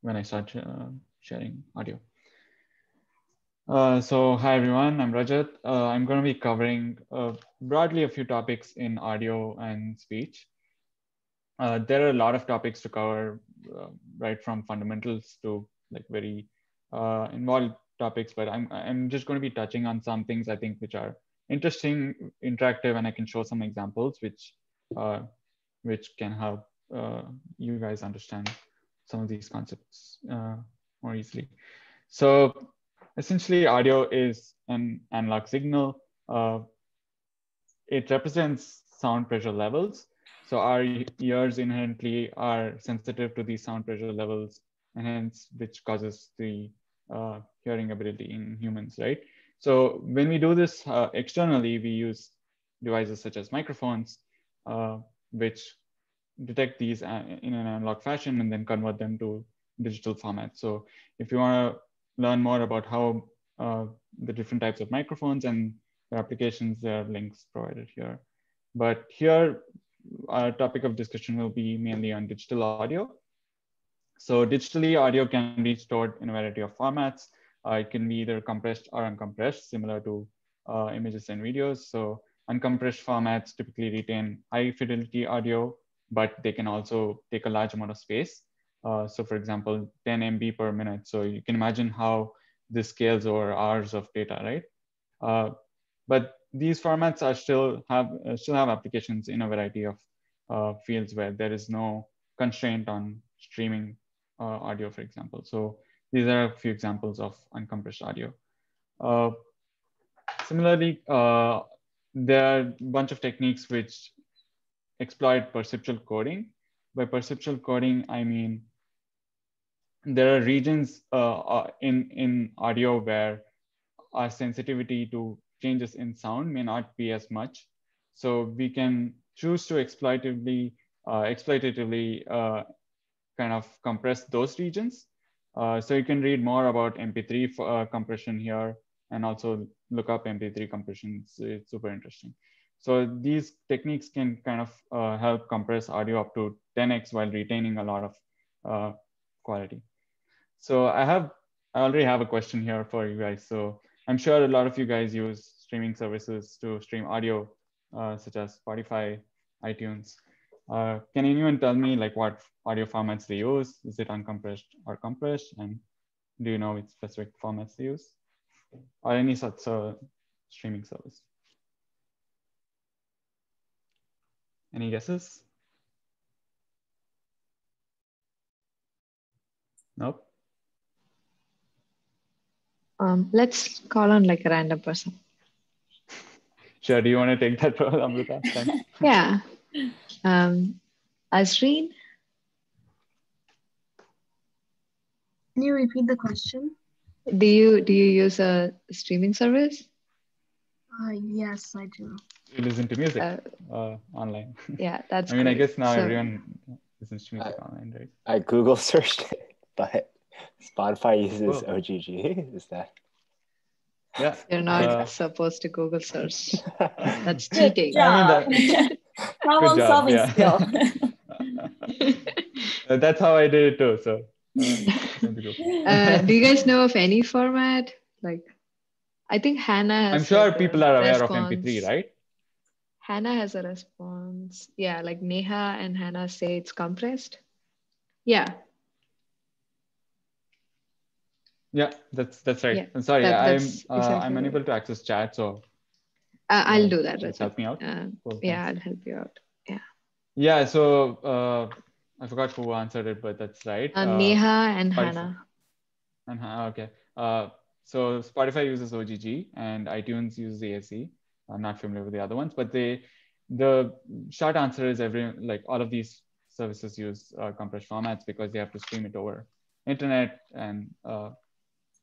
when I start sharing audio. So hi everyone, I'm Rajat. I'm going to be covering broadly a few topics in audio and speech. There are a lot of topics to cover, right from fundamentals to like very involved topics, but I'm just going to be touching on some things I think which are interesting, interactive, and I can show some examples which can help you guys understand some of these concepts more easily. So essentially, audio is an analog signal. It represents sound pressure levels. So our ears inherently are sensitive to these sound pressure levels, and hence which causes the hearing ability in humans, right? So when we do this externally, we use devices such as microphones, which detect these in an analog fashion and then convert them to digital format. So if you want to learn more about how the different types of microphones and their applications, there are links provided here. But here, our topic of discussion will be mainly on digital audio. So digitally, audio can be stored in a variety of formats. It can be either compressed or uncompressed, similar to images and videos. So uncompressed formats typically retain high fidelity audio, but they can also take a large amount of space. So for example, 10 MB per minute. So you can imagine how this scales over hours of data, right? But these formats are still have applications in a variety of fields where there is no constraint on streaming audio, for example. So these are a few examples of uncompressed audio. Similarly, there are a bunch of techniques which exploit perceptual coding. By perceptual coding, I mean there are regions in audio where our sensitivity to changes in sound may not be as much. So we can choose to exploitatively kind of compress those regions. So you can read more about MP3 compression here and also look up MP3 compression. It's super interesting. So these techniques can kind of help compress audio up to 10x while retaining a lot of quality. So I already have a question here for you guys. So I'm sure a lot of you guys use streaming services to stream audio, such as Spotify, iTunes. Can anyone tell me like what audio formats they use? Is it uncompressed or compressed? And do you know which specific formats they use? Or any such streaming service? Any guesses? Nope. Let's call on like a random person. Sure. Do you want to take that role, Amrita? Thanks. Yeah. Azreen? Can you repeat the question? Do you use a streaming service? Yes, I do. You listen to music online. Yeah, that's I mean, great. I guess now everyone listens to music online, right? I Google searched it, but Spotify uses Cool. OGG. Is that? Yeah. You're not supposed to Google search. That's cheating. I mean, problem solving skill. That's how I did it too. So do you guys know of any format? Like, I think Hannah has. I'm sure like people are aware response. of MP3, right? Hannah has a response. Yeah, like Neha and Hannah say it's compressed. Yeah. Yeah, that's right. Yeah, I'm sorry, that's exactly I'm unable right. to access chat, so I'll do that. Just help me out. Cool, Yeah, thanks. I'll help you out. Yeah. Yeah, so I forgot who answered it, but that's right. Neha and Spotify. Hannah. Okay. So Spotify uses OGG and iTunes uses ASC. I'm not familiar with the other ones, but the short answer is all of these services use compressed formats because they have to stream it over internet, and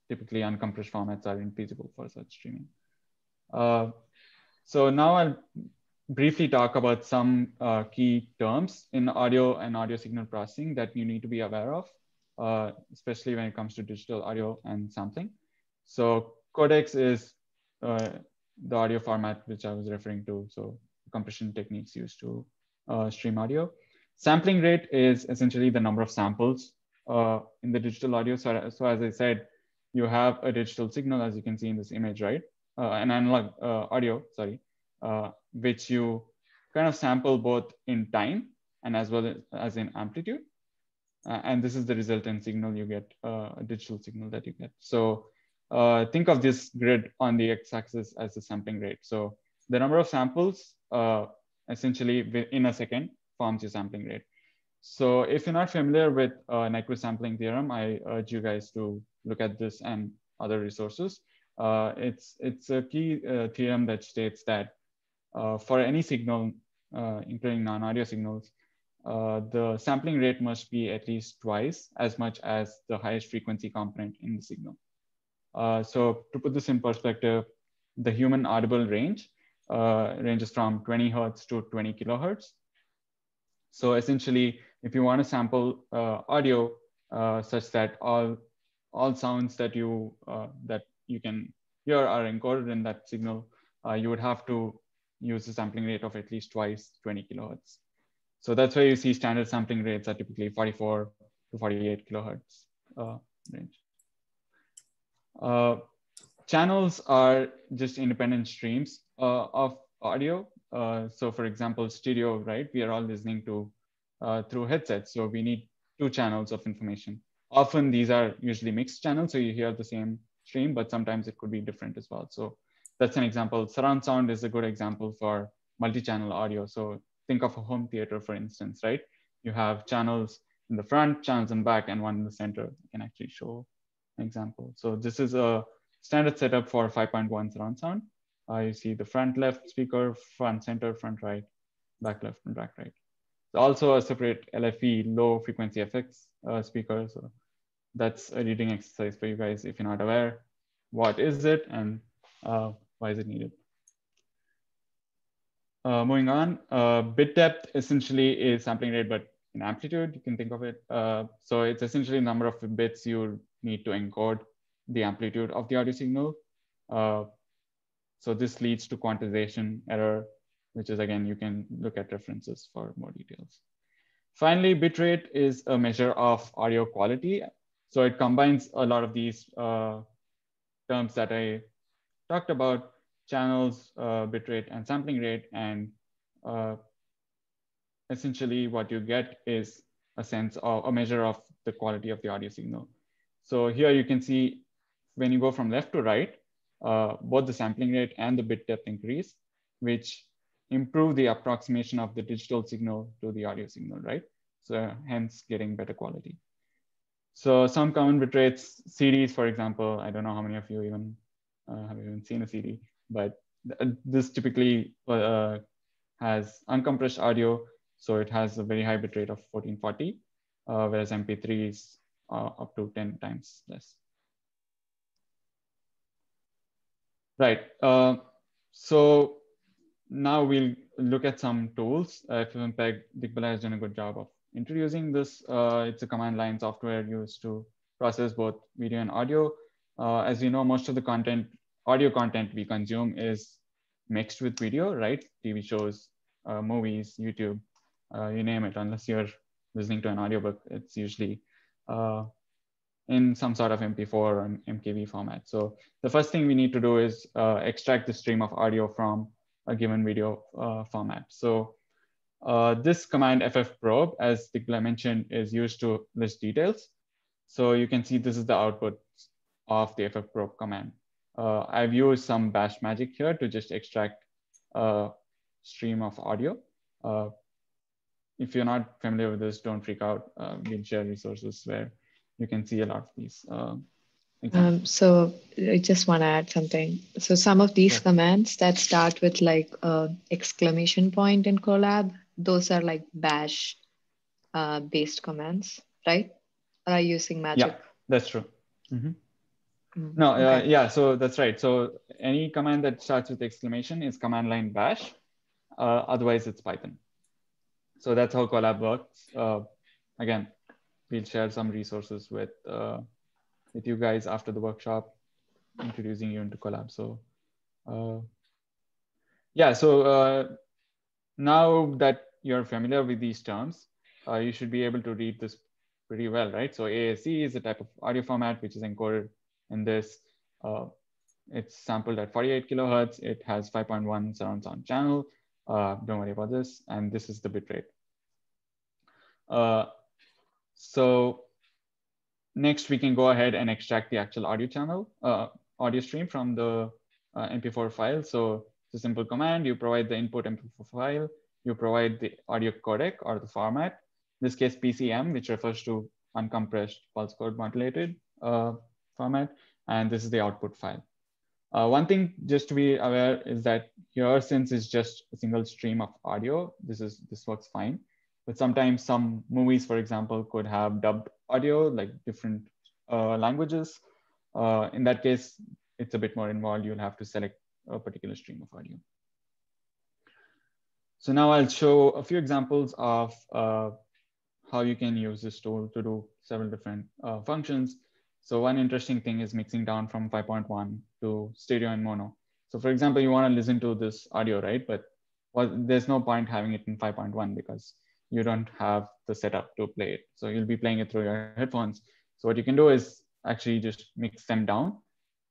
typically uncompressed formats are infeasible for such streaming. So now I'll briefly talk about some key terms in audio and audio signal processing that you need to be aware of, especially when it comes to digital audio and sampling. So codecs is the audio format which I was referring to. So compression techniques used to stream audio. Sampling rate is essentially the number of samples in the digital audio. So as I said, you have a digital signal, as you can see in this image, right? An analog audio, sorry, which you kind of sample both in time and as well as in amplitude. And this is the resultant signal you get, a digital signal that you get. So think of this grid on the x-axis as the sampling rate. So the number of samples essentially in a second forms your sampling rate. So if you're not familiar with Nyquist sampling theorem, I urge you guys to look at this and other resources. It's a key theorem that states that for any signal, including non-audio signals, the sampling rate must be at least twice as much as the highest frequency component in the signal. So to put this in perspective, the human audible range ranges from 20 hertz to 20 kilohertz. So essentially, if you want to sample audio such that all sounds that you can hear are encoded in that signal, you would have to use a sampling rate of at least twice 20 kilohertz. So that's why you see standard sampling rates are typically 44 to 48 kilohertz range. Channels are just independent streams of audio. So for example, stereo, right? We are all listening to through headsets. So we need two channels of information. Often these are usually mixed channels. So you hear the same stream, but sometimes it could be different as well. So that's an example. Surround sound is a good example for multi-channel audio. So think of a home theater, for instance, right? You have channels in the front, channels in the back, and one in the center. I can actually show an example. So this is a standard setup for 5.1 surround sound. You see the front left speaker, front center, front right, back left, and back right. Also a separate LFE, low frequency FX speaker. So that's a reading exercise for you guys if you're not aware. What is it and why is it needed? Moving on, bit depth essentially is sampling rate, but in amplitude, you can think of it. So it's essentially the number of bits you need to encode the amplitude of the audio signal. So this leads to quantization error, which is, again, you can look at references for more details. Finally, bitrate is a measure of audio quality. So it combines a lot of these terms that I talked about: channels, bitrate, and sampling rate. And essentially what you get is a sense of a measure of the quality of the audio signal. So here you can see when you go from left to right, both the sampling rate and the bit depth increase, which improve the approximation of the digital signal to the audio signal, right? So hence getting better quality. So some common bit rates, CDs, for example, I don't know how many of you even have even seen a CD, but this typically has uncompressed audio. So it has a very high bit rate of 1440, whereas MP3 is up to 10 times less. Right. So now we'll look at some tools. FFmpeg, Digbala has done a good job of introducing this. It's a command line software used to process both video and audio. As you know, most of the content, audio content we consume is mixed with video, right? TV shows, movies, YouTube, you name it. Unless you're listening to an audiobook, it's usually in some sort of MP4 or MKV format. So the first thing we need to do is extract the stream of audio from a given video format. So this command ffprobe, as Digbala mentioned, is used to list details. So you can see this is the output of the ffprobe command. I've used some bash magic here to just extract stream of audio. If you're not familiar with this, don't freak out. We'll share resources where you can see a lot of these examples. So I just want to add something. So some of these commands that start with like exclamation point in Colab, those are like bash based commands, right? Or are you using magic? Yeah, that's true. Mm-hmm. Mm, No, okay. yeah, so that's right. So any command that starts with exclamation is command line bash. Otherwise, it's Python. So that's how Colab works. Again, we'll share some resources with you guys after the workshop, introducing you into Colab. So yeah, so now that you're familiar with these terms, you should be able to read this pretty well, right? So AAC is a type of audio format which is encoded in this. It's sampled at 48 kilohertz. It has 5.1 surround sound channel. Don't worry about this. And this is the bitrate. So next, we can go ahead and extract the actual audio channel, audio stream from the MP4 file. So it's a simple command. You provide the input MP4 file. You provide the audio codec or the format. In this case, PCM, which refers to uncompressed pulse code modulated format. And this is the output file. One thing just to be aware is that here, since it's just a single stream of audio, this works fine. But sometimes some movies, for example, could have dubbed audio, like different languages. In that case, it's a bit more involved. You'll have to select a particular stream of audio. So now I'll show a few examples of how you can use this tool to do several different functions. So one interesting thing is mixing down from 5.1 to stereo and mono. So for example, you want to listen to this audio, right? But there's no point having it in 5.1 because you don't have the setup to play it. So you'll be playing it through your headphones. So what you can do is actually just mix them down.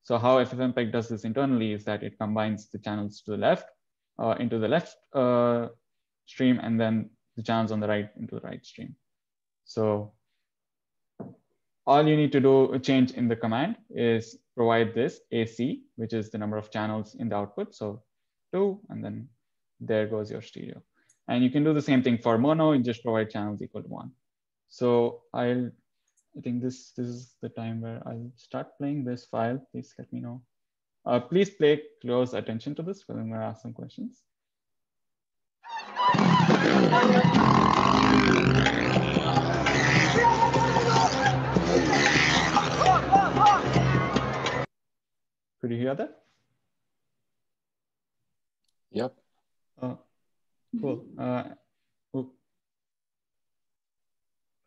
So how FFmpeg does this internally is that it combines the channels to the left into the left stream, and then the channels on the right into the right stream. So all you need to do, change in the command, is provide this AC, which is the number of channels in the output. So 2, and then there goes your stereo. And you can do the same thing for mono, and just provide channels equal to 1. So I think this is the time where I'll start playing this file. Please let me know. Please pay close attention to this because I'm going to ask some questions. Could you hear that? Yep. Cool.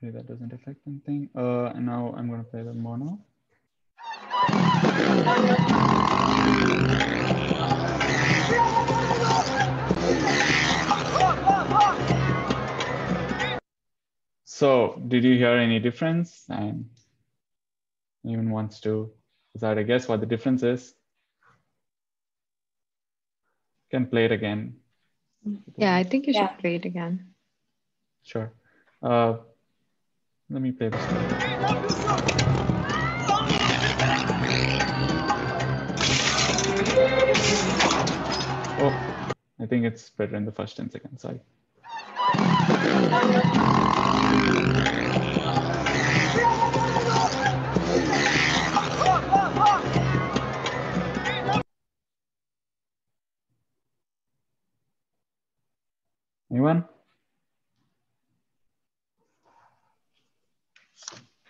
Okay, that doesn't affect anything. And now I'm going to play the mono. So did you hear any difference? And anyone wants to decide, I guess, what the difference is? You can play it again. Yeah, I think you should play it again. Sure. Let me play this. Oh, I think it's better in the first 10 seconds. Sorry. Anyone?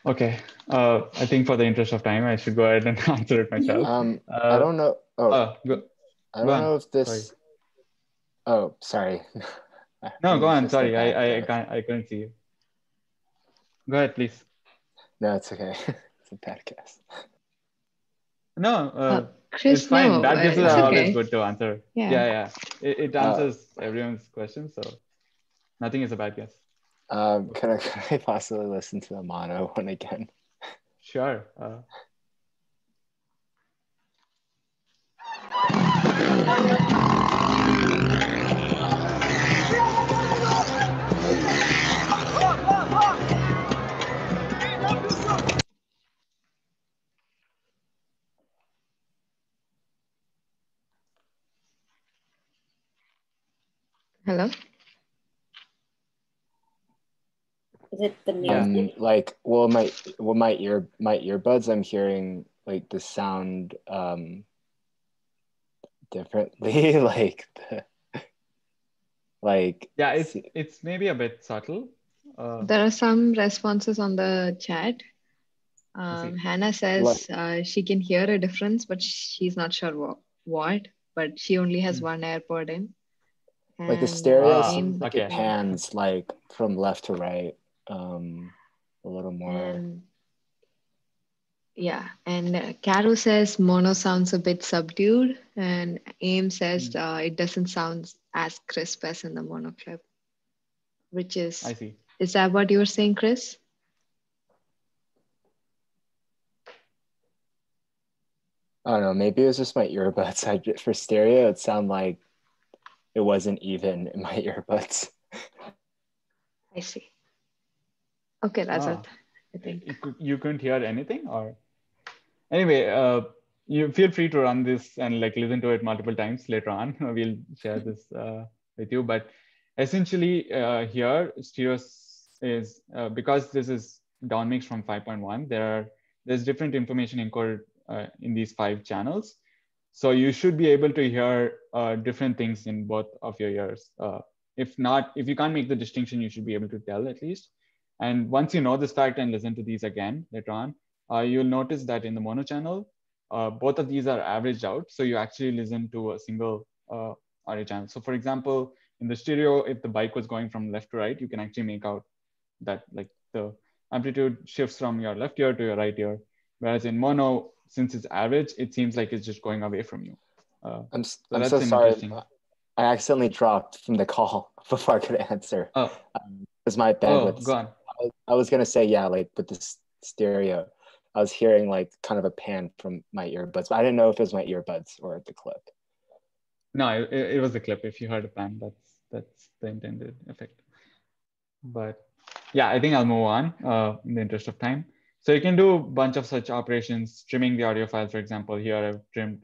Okay. I think for the interest of time, I should go ahead and answer it myself. I don't know. I don't know if this. Sorry. Oh, sorry. No, go on. Sorry, I couldn't see you. Go ahead, please. No, it's okay. It's a bad guess. No, Chris, it's fine. no, Bad guesses it's are okay. always good to answer. Yeah. It answers everyone's questions, so nothing is a bad guess. Could I possibly listen to the mono one again? Sure. Hello? Is it the music? Like, well, my earbuds, I'm hearing like the sound differently. Yeah, it's maybe a bit subtle. There are some responses on the chat. I see. Hannah says she can hear a difference, but she's not sure what. But she only has one AirPod in. Like the And stereo Ah, seems like okay. it pans like from left to right, a little more. And yeah, and Caro says mono sounds a bit subdued, and Aim says it doesn't sound as crisp as in the mono clip, which I is see. that what you were saying, Chris? I don't know, maybe it was just my earbuds. For stereo, it sounded like it wasn't even in my earbuds. I see. Okay, that's it. I think. You couldn't hear anything, or anyway, you feel free to run this and like listen to it multiple times later on. We'll share this with you. But essentially, here stereo is because this is downmix from 5.1. There's different information encoded in these 5 channels. So you should be able to hear different things in both of your ears. If you can't make the distinction, you should be able to tell at least. And once you know this fact and listen to these again later on, you'll notice that in the mono channel, both of these are averaged out. So you actually listen to a single audio channel. So for example, in the stereo, if the bike was going from left to right, you can actually make out that like the amplitude shifts from your left ear to your right ear. Whereas in mono, since it's average, it seems like it's just going away from you. I'm so sorry. I accidentally dropped from the call before I could answer. Oh, because my bandwidth. Go on. I was gonna say, yeah, like with the stereo, I was hearing like kind of a pan from my earbuds, but I didn't know if it was my earbuds or the clip. No, it was the clip. If you heard a pan, that's the intended effect. But yeah, I think I'll move on in the interest of time. So you can do a bunch of such operations, trimming the audio file. For example, here I've trimmed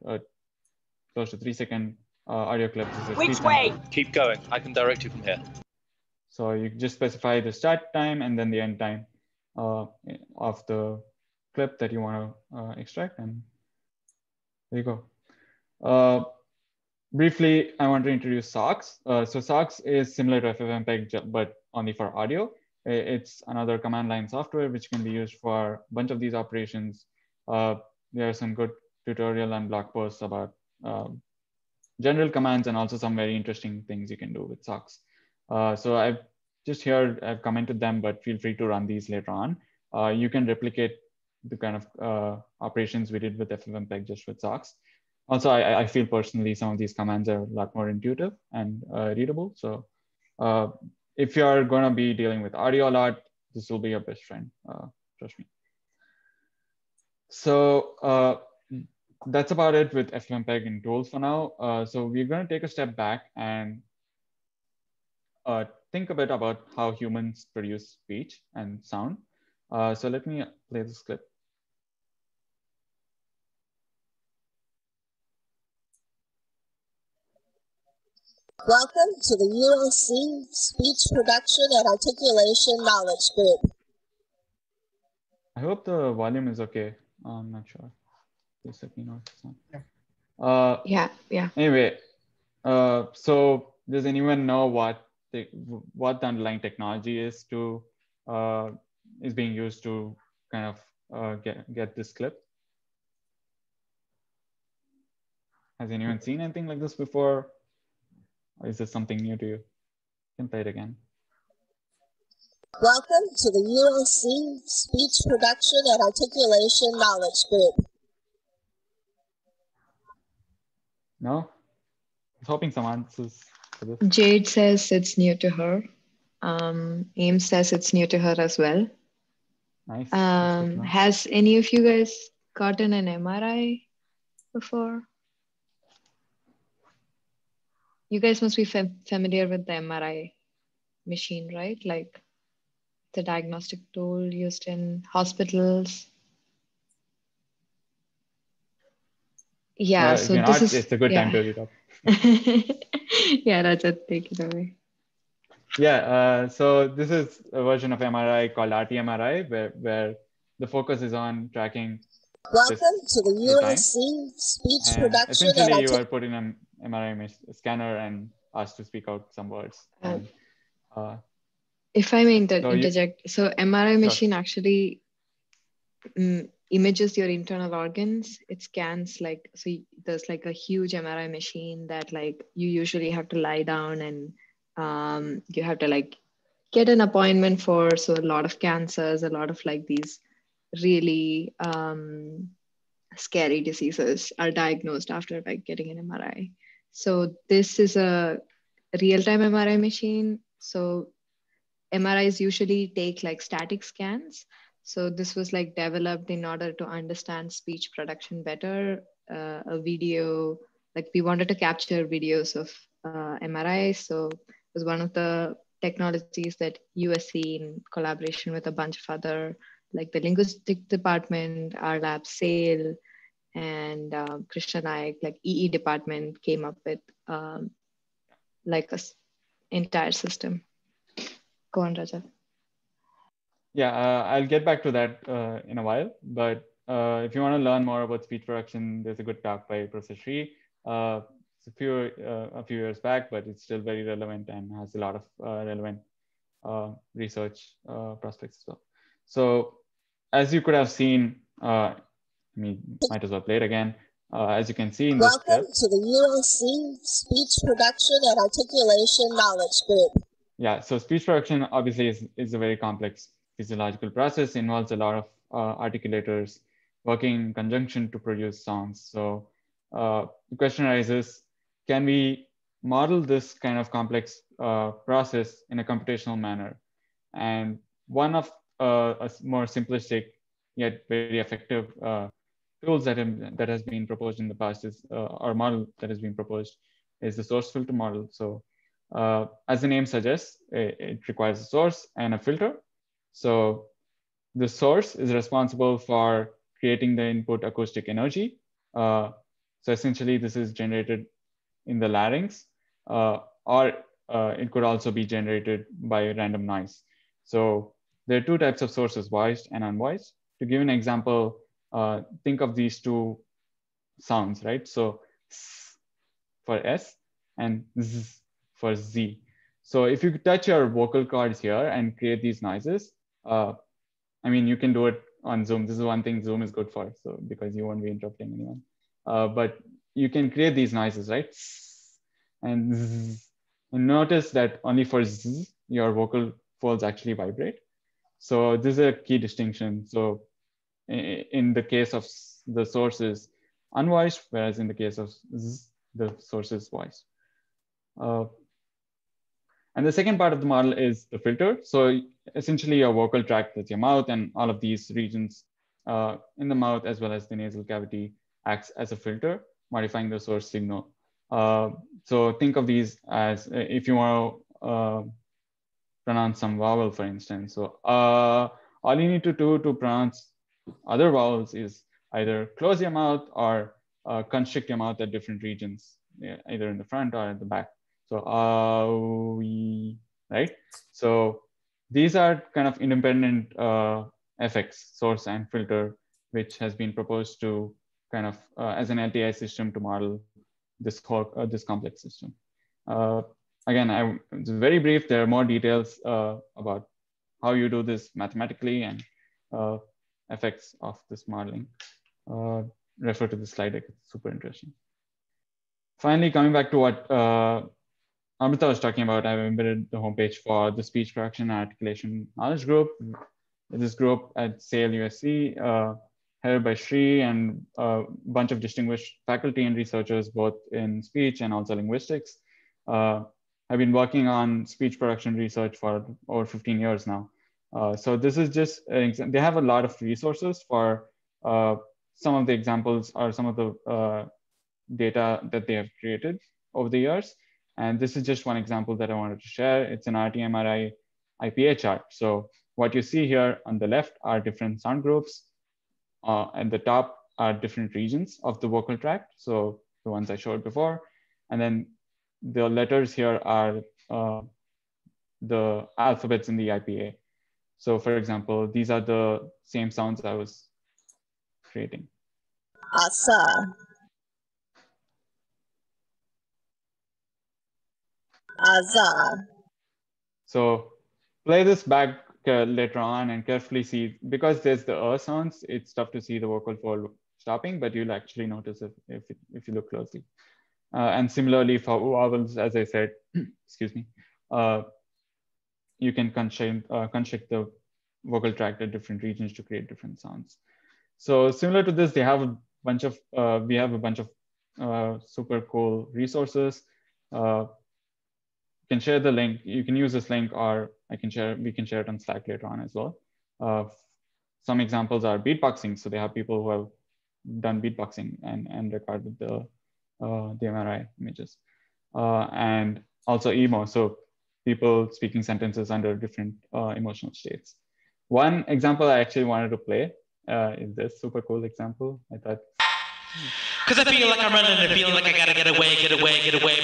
close to 3-second audio clip. Which way? Keep going. I can direct you from here. So you just specify the start time and then the end time of the clip that you want to extract, and there you go. Briefly, I want to introduce SOCS. So SOCS is similar to FFmpeg, but only for audio. It's another command line software which can be used for a bunch of these operations. There are some good tutorial and blog posts about general commands and also some very interesting things you can do with SOCS. So I've commented them, but feel free to run these later on. You can replicate the kind of operations we did with FFmpeg just with SOCS. Also, I feel personally some of these commands are a lot more intuitive and readable. So if you're going to be dealing with audio a lot, this will be your best friend, trust me. So that's about it with FFmpeg and tools for now. So we're going to take a step back and think a bit about how humans produce speech and sound. So let me play this clip. Welcome to the UNC Speech Production and Articulation Knowledge Group. I hope the volume is okay. I'm not sure. Please let me know if it's not. Yeah. Anyway, so does anyone know what the underlying technology is being used to kind of get this clip? Has anyone seen anything like this before? Or is this something new to you? You can play it again. Welcome to the UNC Speech Production and Articulation Knowledge Group. No? I was hoping some answers for this. Jade says it's new to her. Aim says it's new to her as well. Nice. Has any of you guys gotten an MRI before? You guys must be familiar with the MRI machine, right? Like the diagnostic tool used in hospitals. Yeah, so this is, it's a good time to read up. Yeah, Rajat, take it away. Yeah, so this is a version of MRI called RT-MRI, where the focus is on tracking this Welcome to the through time. USC Speech And Production and essentially, you are Articulation. put in an MRI scanner and asked to speak out some words. And, If I may so interject, so MRI sure. machine actually images your internal organs. It scans like, so there's like a huge MRI machine that like you usually have to lie down and you have to like get an appointment for. So a lot of cancers, a lot of like these really scary diseases are diagnosed after like getting an MRI. So this is a real-time MRI machine. So MRIs usually take like static scans. So this was like developed in order to understand speech production better. A video, like we wanted to capture videos of MRIs. So it was one of the technologies that USC in collaboration with a bunch of other, like the linguistic department, our lab, SAIL, and Krishna Naik, like EE department came up with like a entire system. Go on, Rajat. Yeah, I'll get back to that in a while. But if you want to learn more about speech production, there's a good talk by Professor Sri. It's a few years back, but it's still very relevant and has a lot of relevant research prospects as well. So as you could have seen, I mean, might as well play it again. As you can see in this Welcome clip. to the USC Speech Production and Articulation Knowledge Group. Yeah, so speech production obviously is a very complex physiological process, involves a lot of articulators working in conjunction to produce sounds. So the question arises, can we model this kind of complex process in a computational manner? And one of a more simplistic yet very effective tools that has been proposed in the past is, or model that has been proposed is the source filter model. So as the name suggests, it requires a source and a filter. So the source is responsible for creating the input acoustic energy. So essentially, this is generated in the larynx, or it could also be generated by random noise. So there are two types of sources, voiced and unvoiced. To give an example, think of these two sounds, right? So S for S and Z for Z. So if you touch your vocal cords here and create these noises, I mean, you can do it on Zoom. This is one thing Zoom is good for, so because you won't be interrupting anyone. But you can create these noises, right? And zzz. And notice that only for Z, your vocal folds actually vibrate. So this is a key distinction. So in the case of the source is unvoiced, whereas in the case of Z, the source is voiced. And the second part of the model is the filter. So essentially your vocal tract, that's your mouth, and all of these regions in the mouth as well as the nasal cavity acts as a filter, modifying the source signal. So think of these as if you want to pronounce some vowel, for instance. So all you need to do to pronounce other vowels is either close your mouth or constrict your mouth at different regions, either in the front or at the back. So right? So these are kind of independent effects, source and filter, which has been proposed to kind of as an LTI system to model this whole this complex system. Again, it's very brief. There are more details about how you do this mathematically and effects of this modeling. Refer to the slide deck. It's super interesting. Finally, coming back to what Amrita was talking about, I've embedded the homepage for the Speech Production and Articulation Knowledge Group. This group at SAIL USC, headed by Sri and a bunch of distinguished faculty and researchers, both in speech and also linguistics. I've been working on speech production research for over 15 years now. So this is just, they have a lot of resources for some of the examples or some of the data that they have created over the years. And this is just one example that I wanted to share. It's an RT-MRI IPA chart. So what you see here on the left are different sound groups. At the top are different regions of the vocal tract. So the ones I showed before. And then the letters here are the alphabets in the IPA. So for example, these are the same sounds I was creating. Asa. Aza. So play this back later on and carefully see, because there's the sounds, it's tough to see the vocal fold stopping, but you'll actually notice if you look closely. And similarly for vowels, as I said, excuse me, you can construct the vocal tract at different regions to create different sounds. So similar to this, they have a bunch of, we have a bunch of super cool resources. You can share the link. You can use this link, or we can share it on Slack later on as well. Some examples are beatboxing. So they have people who have done beatboxing and recorded the MRI images. And also emo, so people speaking sentences under different emotional states. One example I actually wanted to play is this super cool example. I thought, cause I feel like I'm running and feeling like I gotta get away.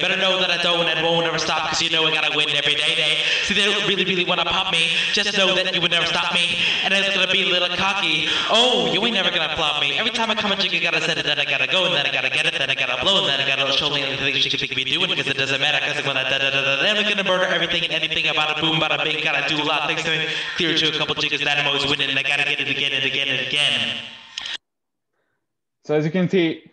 Better know that I don't and won't ever stop, cause you know I gotta win every day. See, they don't really wanna pop me, just know that you would never stop me. And it's gonna be a little cocky. Oh, you ain't never gonna flop me. Every time I come a jig, I gotta set it, then I gotta go, and then I gotta get it, then I gotta blow, and then I gotta show me anything she can think me doing, cause it doesn't matter, cause when I then I'm gonna murder everything and anything about a boom, bada bing, gotta do a lot of things to me. Clear to a couple jiggers that I'm always winning, and I gotta get it again and again and again. So as you can see,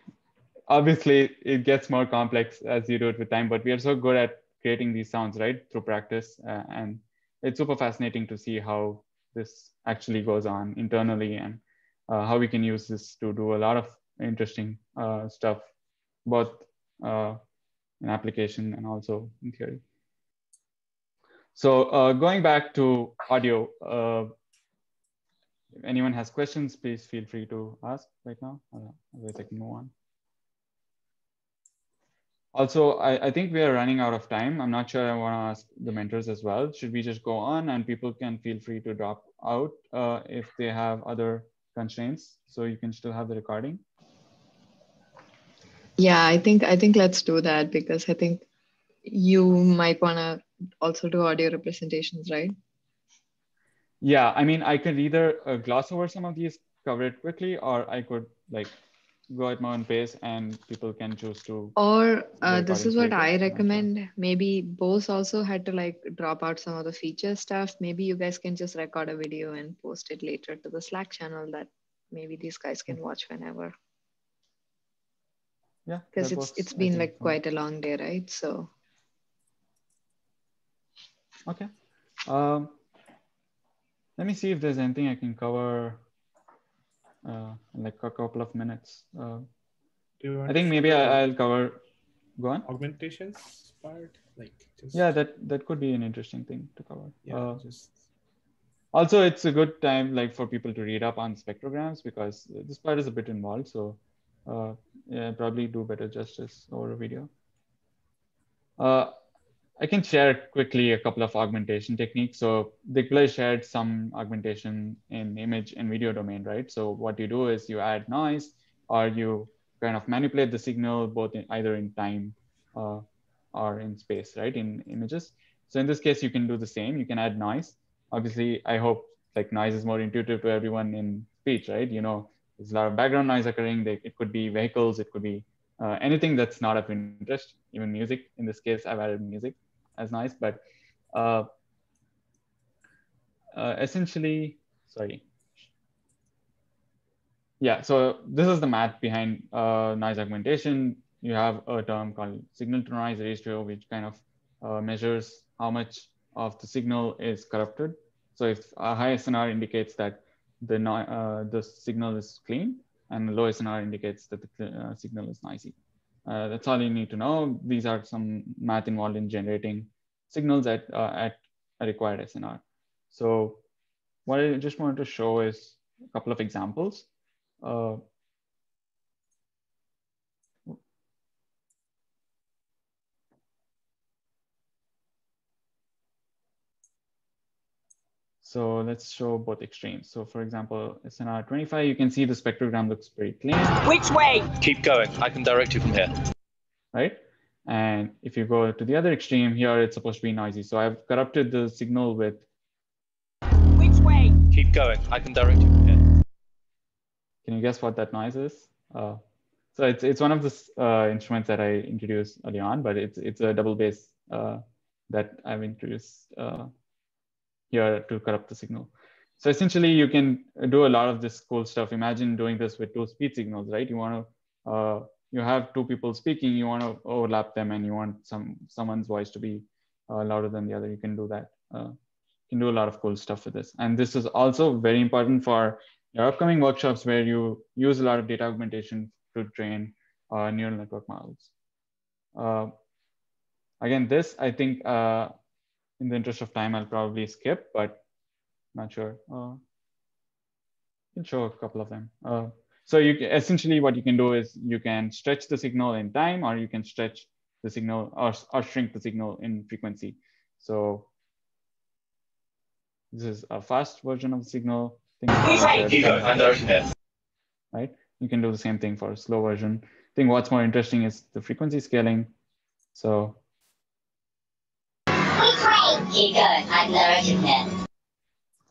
obviously it gets more complex as you do it with time, but we are so good at creating these sounds, right, through practice. And it's super fascinating to see how this actually goes on internally, and how we can use this to do a lot of interesting stuff, both in application and also in theory. So going back to audio, if anyone has questions, please feel free to ask right now. Otherwise I can move on. Also, I think we are running out of time. I'm not sure I want to ask the mentors as well. Should we just go on, and people can feel free to drop out if they have other constraints, so you can still have the recording? Yeah, I think let's do that, because I think you might want to also do audio representations, right? Yeah, I mean, I could either gloss over some of these, cover it quickly, or I could like go at my own pace and people can choose to. Or this is what I recommend. Maybe Bose also had to like drop out some of the feature stuff. Maybe you guys can just record a video and post it later to the Slack channel that maybe these guys can watch whenever. Yeah, because it's been like quite a long day, right? So okay. Let me see if there's anything I can cover in like a couple of minutes. I think maybe I'll cover. Go on. Augmentations part, like just... Yeah, that could be an interesting thing to cover. Yeah, also, it's a good time like for people to read up on spectrograms, because this part is a bit involved. So yeah, probably do better justice over a video. I can share quickly a couple of augmentation techniques. So Digbler shared some augmentation in image and video domain, right? So what you do is you add noise, or you kind of manipulate the signal both either in time or in space, right? In images. So in this case, you can do the same. You can add noise. Obviously, I hope like noise is more intuitive to everyone in speech, right? You know, there's a lot of background noise occurring. It could be vehicles. It could be anything that's not of interest, even music. In this case, I've added music as noise, but essentially, sorry. Yeah, so this is the math behind noise augmentation. You have a term called signal to noise ratio, which kind of measures how much of the signal is corrupted. So if a high SNR indicates that the signal is clean, and low SNR indicates that the signal is noisy. That's all you need to know. These are some math involved in generating signals at a required SNR. So what I just wanted to show is a couple of examples. So let's show both extremes. So for example, SNR 25, you can see the spectrogram looks pretty clean. Which way? Keep going. I can direct you from here. Right? And if you go to the other extreme here, it's supposed to be noisy. So I've corrupted the signal with. Which way? Keep going. I can direct you from here. Can you guess what that noise is? So it's one of the instruments that I introduced early on, but it's a double bass that I've introduced here to corrupt the signal. So essentially, you can do a lot of this cool stuff. Imagine doing this with two speed signals, right? You want to you have two people speaking, you want to overlap them, and you want someone's voice to be louder than the other. You can do that. You can do a lot of cool stuff with this. And this is also very important for your upcoming workshops where you use a lot of data augmentation to train neural network models. Again, this, I think, in the interest of time, I'll probably skip, but not sure. I can show a couple of them. So essentially what you can do is you can stretch the signal in time, or you can stretch the signal or shrink the signal in frequency. So this is a fast version of the signal. Right? You can do the same thing for a slow version. I think what's more interesting is the frequency scaling. So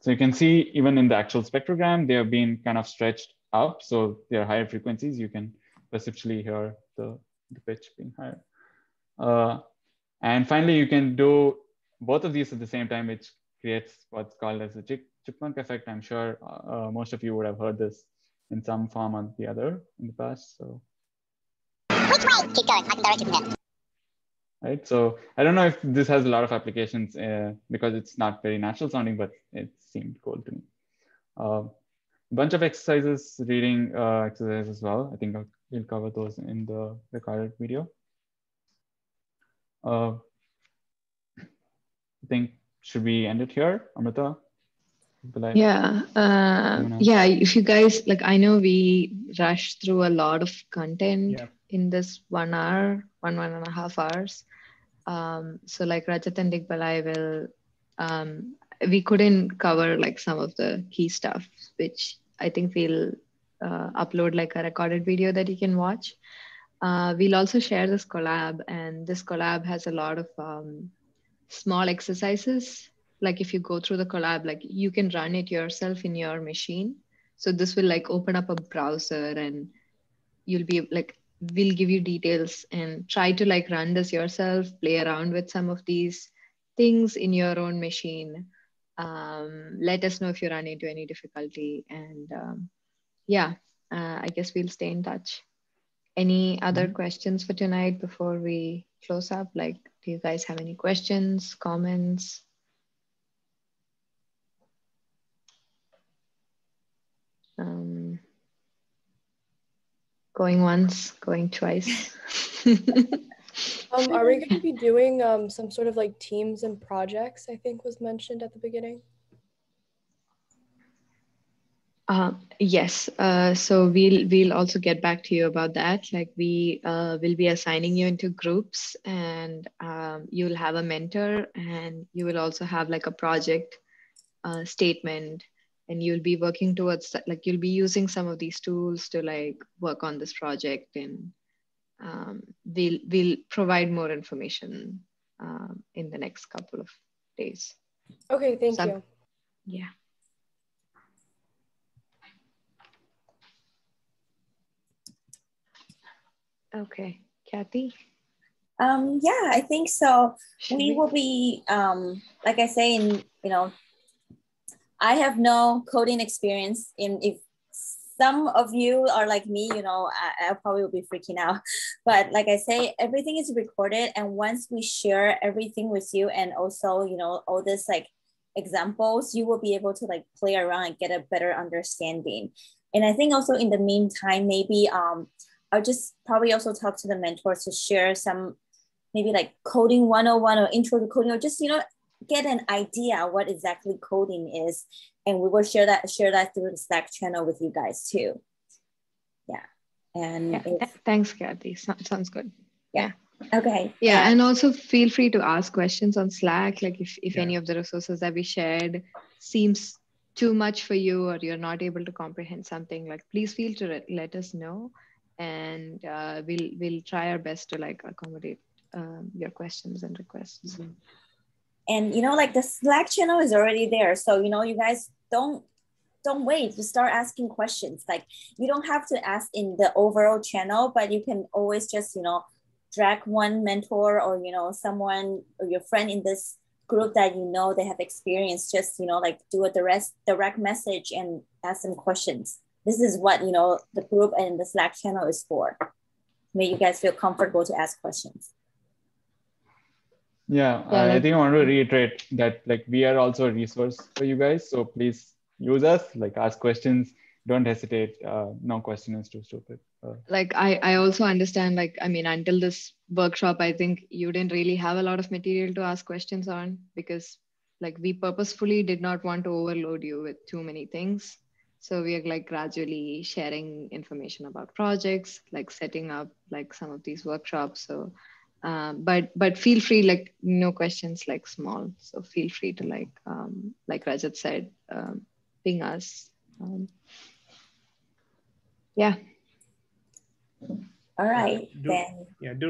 so you can see even in the actual spectrogram, they have been kind of stretched up. So they are higher frequencies. You can perceptually hear the pitch being higher. And finally, you can do both of these at the same time, which creates what's called as a chipmunk effect. I'm sure most of you would have heard this in some form or the other in the past. So which way? Keep going. I can direct you from here. Right. So I don't know if this has a lot of applications because it's not very natural sounding, but it seemed cool to me. A bunch of exercises, reading exercises as well. I think we'll cover those in the recorded video. I think, should we end it here, Amrita? Yeah. Yeah. If you guys, like, I know we rushed through a lot of content in this 1 hour, one and a half hours. So like Rajat and Digbalai will, we couldn't cover like some of the key stuff, which I think we'll upload like a recorded video that you can watch. We'll also share this collab, and this collab has a lot of small exercises. Like if you go through the collab, like you can run it yourself in your machine. So this will like open up a browser, and you'll be like, we'll give you details and try to like run this yourself, play around with some of these things in your own machine. Let us know if you run into any difficulty, and I guess we'll stay in touch. Any other questions for tonight before we close up? Like, do you guys have any questions, comments? Going once, going twice. Are we going to be doing some sort of like teams and projects, I think was mentioned at the beginning? Yes. So we'll also get back to you about that. Like we will be assigning you into groups, and you'll have a mentor, and you will also have like a project statement, and you'll be working towards like you'll be using some of these tools to like work on this project, and we'll provide more information in the next couple of days. Okay, thank you. Yeah. Okay, Kathy? Yeah, I think so. We will be, like I say, I have no coding experience. If some of you are like me, I probably will be freaking out. But like I say, everything is recorded. And once we share everything with you, and also, all this like examples, you will be able to like play around and get a better understanding. And I think also in the meantime, maybe I'll just probably also talk to the mentors to share some maybe like coding 101 or intro to coding, or just, get an idea what exactly coding is. And we will share that through the Slack channel with you guys too. Yeah. And thanks, Kathy. Sounds good. Yeah. Okay. Yeah. And also feel free to ask questions on Slack. Like if any of the resources that we shared seems too much for you, or you're not able to comprehend something, like please feel to let us know. And we'll try our best to like accommodate your questions and requests. And, you know, like the Slack channel is already there. So, you know, you guys don't wait to start asking questions. Like you don't have to ask in the overall channel, but you can always just, you know, drag one mentor or, you know, someone or your friend in this group that you know they have experience, just, you know, like do a direct message and ask them questions. This is what, you know, the group and the Slack channel is for. Make you guys feel comfortable to ask questions. Yeah, I think I want to reiterate that like we are also a resource for you guys. So please use us, like ask questions. Don't hesitate. No question is too stupid. Like I also understand, like, I mean, until this workshop, I think you didn't really have a lot of material to ask questions on, because like we purposefully did not want to overload you with too many things. So we are like gradually sharing information about projects, like setting up like some of these workshops. So but feel free, like no questions like small. So feel free to like Rajat said, ping us. Yeah. All right, do